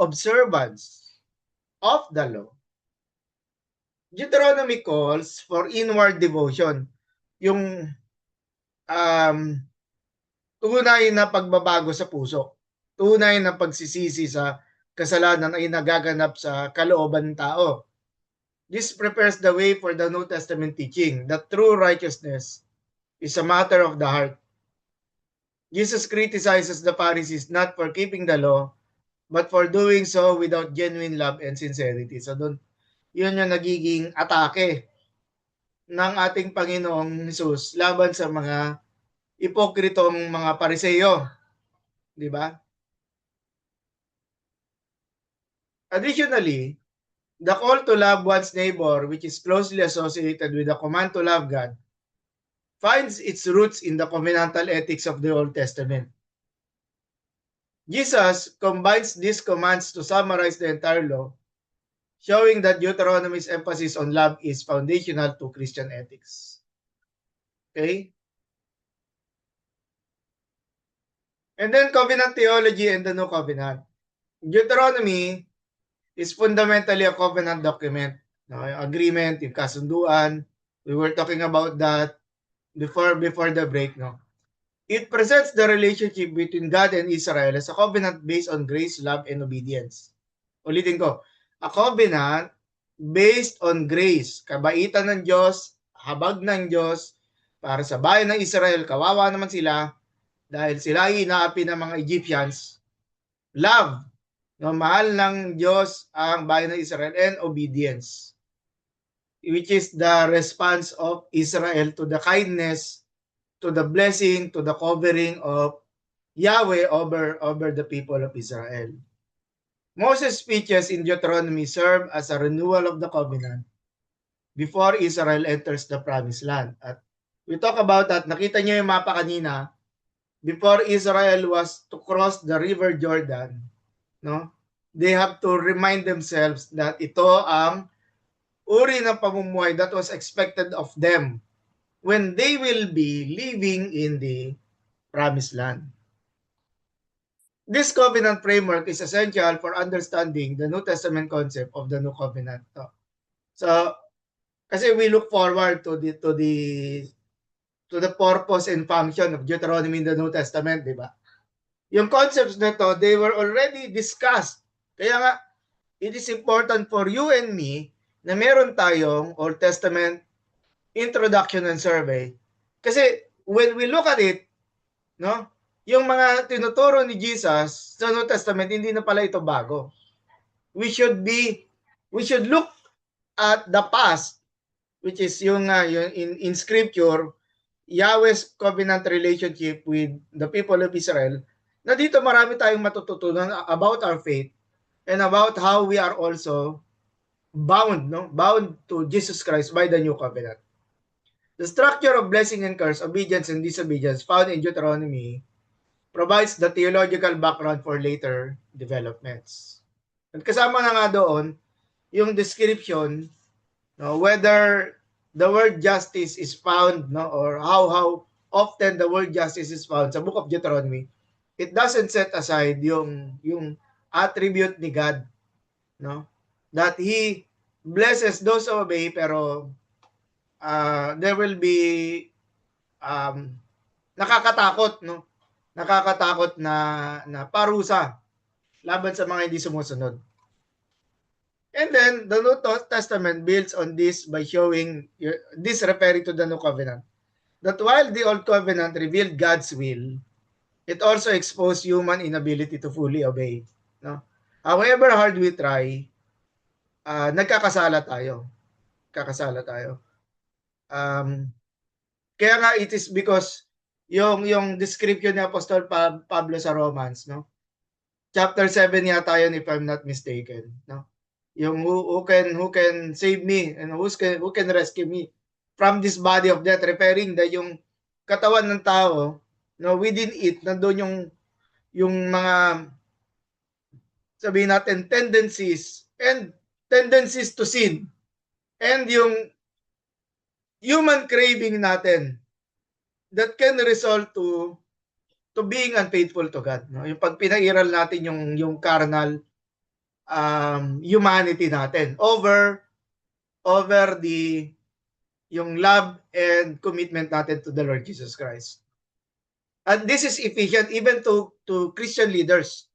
observance of the law, Deuteronomy calls for inward devotion, yung tunay na pagbabago sa puso, tunay na pagsisisi sa kasalanan ay nagaganap sa kalooban ng tao. This prepares the way for the New Testament teaching that true righteousness is a matter of the heart. Jesus criticizes the Pharisees not for keeping the law, but for doing so without genuine love and sincerity. So doon, yun yung nagiging atake ng ating Panginoong Hesus laban sa mga ipokritong mga Pariseo. Di ba? Additionally, the call to love one's neighbor, which is closely associated with the command to love God, finds its roots in the covenantal ethics of the Old Testament. Jesus combines these commands to summarize the entire law, showing that Deuteronomy's emphasis on love is foundational to Christian ethics. Okay? And then covenant theology and the New Covenant. Deuteronomy is fundamentally a covenant document. No? Yung agreement, yung kasunduan. We were talking about that before the break. No? It presents the relationship between God and Israel as a covenant based on grace, love, and obedience. Ulitin ko, a covenant based on grace, kabaitan ng Diyos, habag ng Diyos, para sa bayan ng Israel, kawawa naman sila, dahil sila ay inaapi ng mga Egyptians. Love, no, mahal ng Diyos ang bayan ng Israel, and obedience, which is the response of Israel to the kindness, to the blessing, to the covering of Yahweh over the people of Israel. Moses' speeches in Deuteronomy serve as a renewal of the covenant before Israel enters the promised land. At we talk about that, nakita niyo yung mapa kanina, before Israel was to cross the river Jordan, no? They have to remind themselves that ito ang uri ng pamumuhay that was expected of them when they will be living in the promised land. This covenant framework is essential for understanding the New Testament concept of the New Covenant. So, kasi we look forward to the purpose and function of Deuteronomy in the New Testament, di ba? Yung concepts na to, they were already discussed. Kaya nga, it is important for you and me na meron tayong Old Testament introduction and survey. Kasi when we look at it, no, yung mga tinuturo ni Jesus sa New Testament, hindi na pala ito bago. We should look at the past, which is yung in scripture, Yahweh's covenant relationship with the people of Israel, na dito marami tayong matututunan about our faith and about how we are also bound to Jesus Christ by the new covenant. The structure of blessing and curse, obedience and disobedience found in Deuteronomy provides the theological background for later developments. At kasama na nga doon yung description, no, whether the word justice is found, no, or how often the word justice is found sa book of Deuteronomy. It doesn't set aside yung attribute ni God, no, that He blesses those who obey, pero there will be nakakatakot, no, nakakatakot na parusa laban sa mga hindi sumusunod. And then the New Testament builds on this by showing this, referring to the New Covenant, that while the Old Covenant revealed God's will, it also exposed human inability to fully obey. No? However hard we try, nagkakasala tayo. Kaya nga it is because yung description ni Apostol Pablo sa Romans, no? Chapter 7 yata yun, if I'm not mistaken, no? Yung who can save me and who can rescue me from this body of death, referring that yung katawan ng tao, no, within it nandoon yung mga, sabihin natin, tendencies to sin, and yung human craving natin that can result to being unfaithful to God, no? Yung pag pinairal natin yung carnal humanity natin over yung love and commitment natin to the Lord Jesus Christ. And this is efficient even to Christian leaders.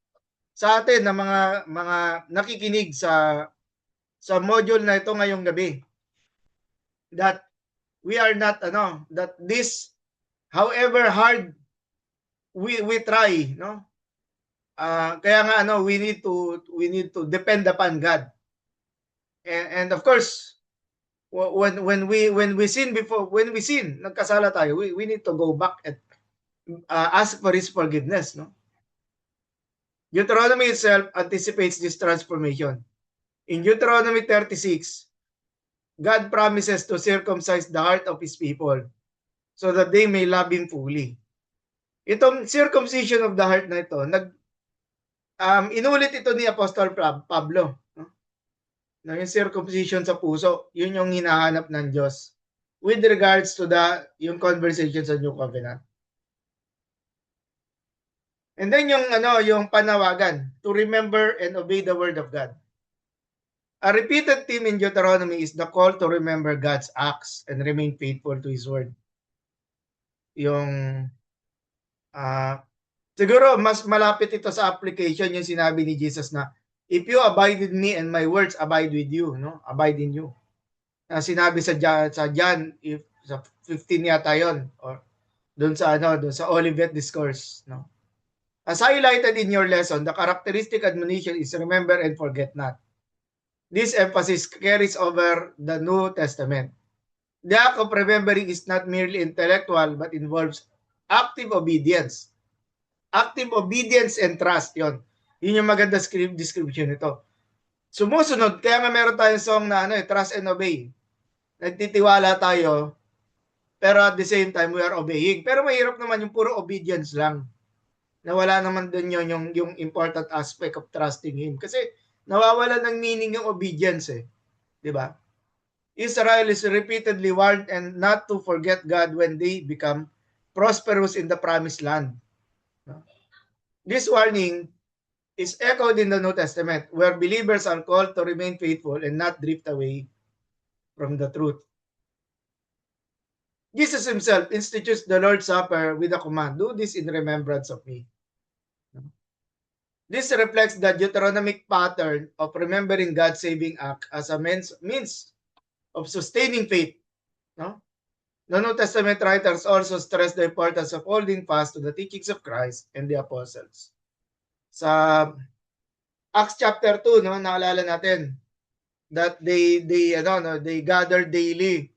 Sa atin na mga nakikinig sa module na ito ngayong gabi, that we are not that this, however hard we try, no, kaya nga we need to depend upon God, and of course when we sin, nagkasala tayo, we need to go back and ask for His forgiveness, no. Deuteronomy itself anticipates this transformation. In Deuteronomy 36, God promises to circumcise the heart of His people so that they may love Him fully. Itong circumcision of the heart na ito, inulit ito ni Apostol Pablo, no? Yung circumcision sa puso, yun yung hinahanap ng Diyos with regards to yung conversation sa New Covenant. And then yung panawagan to remember and obey the word of God. A repeated theme in Deuteronomy is the call to remember God's acts and remain faithful to His word. Yung siguro mas malapit ito sa application yung sinabi ni Jesus na if you abide with me and my words abide with you, no? Abide in you. Sinabi sa John, if sa 15 yata yon, or doon sa Olivet Discourse, no? As highlighted in your lesson, the characteristic admonition is remember and forget not. This emphasis carries over the New Testament. The act of remembering is not merely intellectual but involves active obedience. Active obedience and trust, yun yung maganda description nito. Sumusunod, kaya nga meron tayong song na trust and obey. Nagtitiwala tayo, pero at the same time we are obeying. Pero mahirap naman yung puro obedience lang. nawala naman din yun yung important aspect of trusting Him. Kasi nawawala ng meaning yung obedience eh. Di ba? Israel is repeatedly warned and not to forget God when they become prosperous in the promised land. This warning is echoed in the New Testament, where believers are called to remain faithful and not drift away from the truth. Jesus himself institutes the Lord's Supper with a command, do this in remembrance of me. This reflects the Deuteronomic pattern of remembering God's saving act as a means of sustaining faith. No? The New Testament writers also stress the importance of holding fast to the teachings of Christ and the apostles. Sa Acts chapter 2, no, naalala natin that they gather daily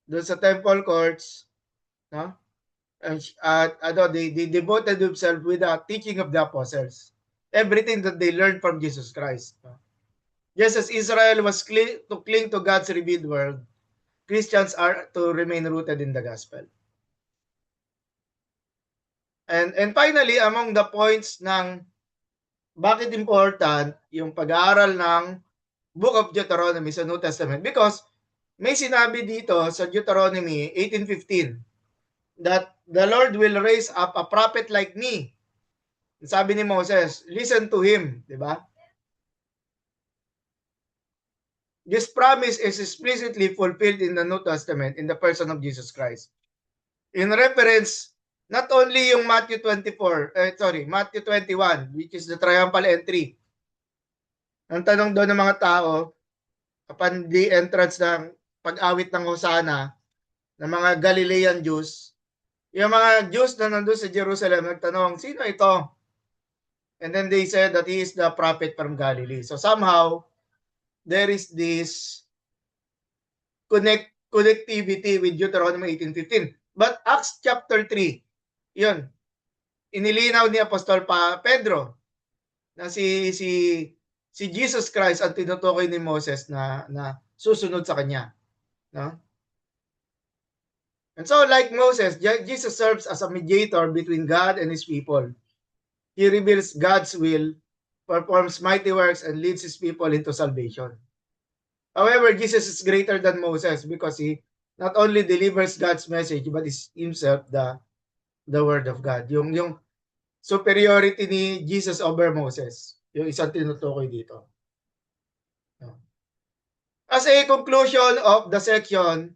doon sa temple courts, no? They devoted themselves with the teaching of the apostles. Everything that they learned from Jesus Christ. No? Just as Israel was to cling to God's revealed word, Christians are to remain rooted in the gospel. And finally, among the points ng bakit important yung pag-aaral ng Book of Deuteronomy sa New Testament, because may sinabi dito sa Deuteronomy 18:15 that the Lord will raise up a prophet like me. Sabi ni Moses, listen to him, di ba? This promise is explicitly fulfilled in the New Testament in the person of Jesus Christ. In reference, not only yung Matthew 21, which is the triumphal entry. Ang tanong doon ng mga tao, upon the entrance ng pag-awit ng Hosanna, ng mga Galilean Jews, yung mga Jews na nandun sa Jerusalem, nagtanong, sino ito? And then they said that he is the prophet from Galilee. So somehow, there is this connectivity with Deuteronomy 18:15. But Acts chapter 3, yun, inilinaw ni Apostol Pedro na si Jesus Christ ang tinutukoy ni Moses na susunod sa kanya. No? And so like Moses, Jesus serves as a mediator between God and his people. He reveals God's will, performs mighty works, and leads his people into salvation. However, Jesus is greater than Moses because he not only delivers God's message, but is himself the word of God. Yung superiority ni Jesus over Moses, yung isang tinutukoy dito. As a conclusion of the section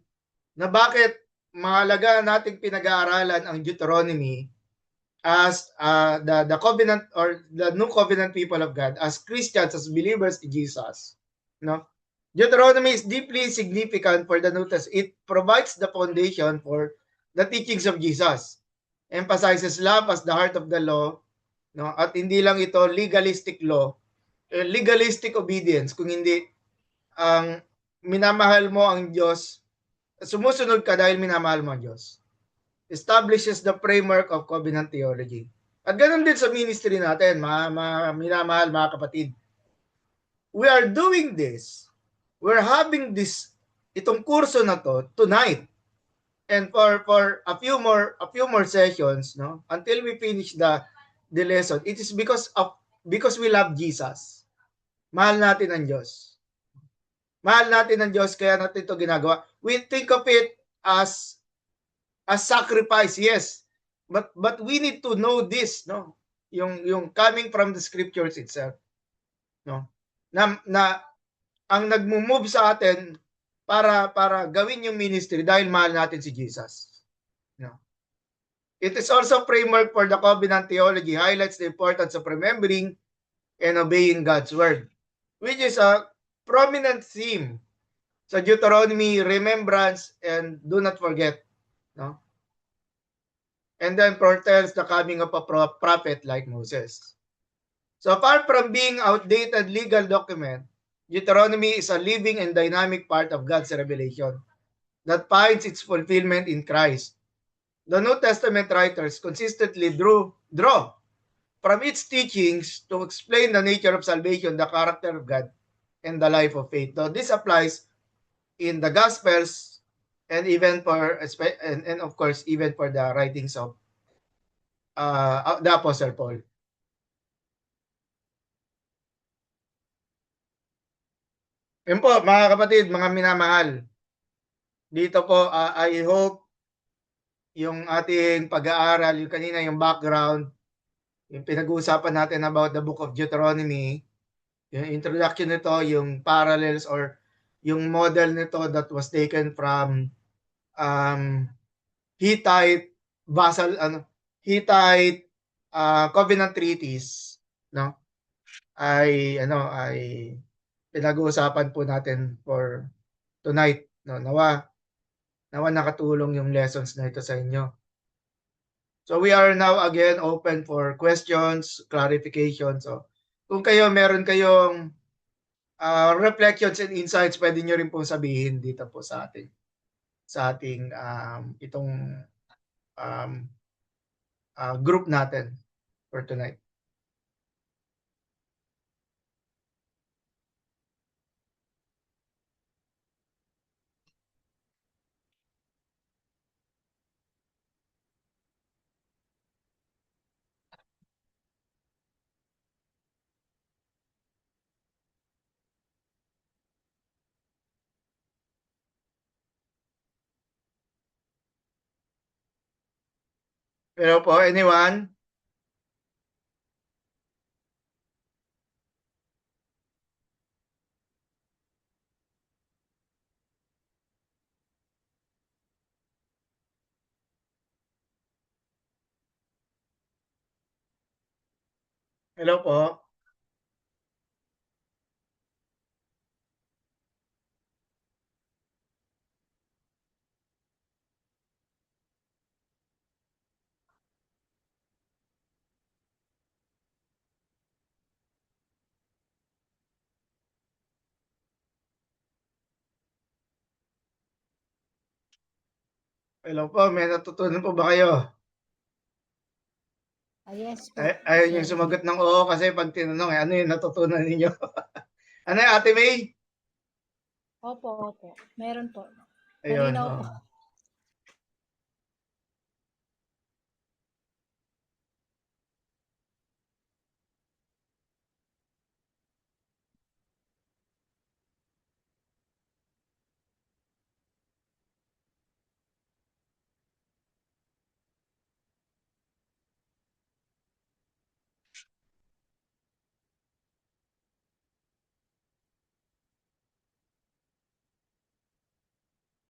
na bakit mahalaga nating pinag-aaralan ang Deuteronomy as the covenant or the new covenant people of God, as Christians, as believers in Jesus, no? Deuteronomy is deeply significant for the New Testament. It provides the foundation for the teachings of Jesus. Emphasizes love as the heart of the law, no? At hindi lang ito legalistic law, legalistic obedience, kung hindi ang minamahal mo ang Diyos, sumusunod ka dahil minamahal mo ang Diyos. Establishes the framework of covenant theology. At ganun din sa ministry natin, minamahal mga kapatid. We are doing this. We're having this, itong kurso na to tonight. And for a few more sessions, no, until we finish the lesson, it is because we love Jesus. Mahal natin ang Diyos. Mahal natin ang Diyos, kaya natin ito ginagawa. We think of it as sacrifice, yes. But we need to know this, no? Yung coming from the scriptures itself. No? Na ang nagmo-move sa atin para gawin yung ministry dahil mahal natin si Jesus. No? It is also framework for the covenant theology, highlights the importance of remembering and obeying God's word, which is a prominent theme sa Deuteronomy, remembrance and do not forget. No? And then foretells the coming of a prophet like Moses. So far from being outdated legal document, Deuteronomy is a living and dynamic part of God's revelation that finds its fulfillment in Christ. The New Testament writers consistently draw from its teachings to explain the nature of salvation, the character of God, and the life of faith. So this applies in the Gospels and even and of course even for the writings of the Apostle Paul. Yun po, mga kapatid, mga minamahal. Dito po, I hope yung ating pag-aaral, yung kanina yung background, yung pinag-uusapan natin about the book of Deuteronomy, yung introduction nito, yung parallels or yung model nito that was taken from Hittite vassal Hittite covenant treaties, no? Ay pinag-uusapan po natin for tonight, no? Nawa nakatulong yung lessons na ito sa inyo. So we are now again open for questions, clarifications. So kung meron kayong reflections and insights, pwede nyo rin po sabihin dito po sa ating itong group natin for tonight. Pero po, anyone? Hello po. Hello po, may natutunan po ba kayo? Yes po. Ayun yung sumagot ng oo kasi pag tinanong, ano yung natutunan ninyo? Ano yung Ate May? Opo. Meron po. Ayun. Malinaw Oh. po.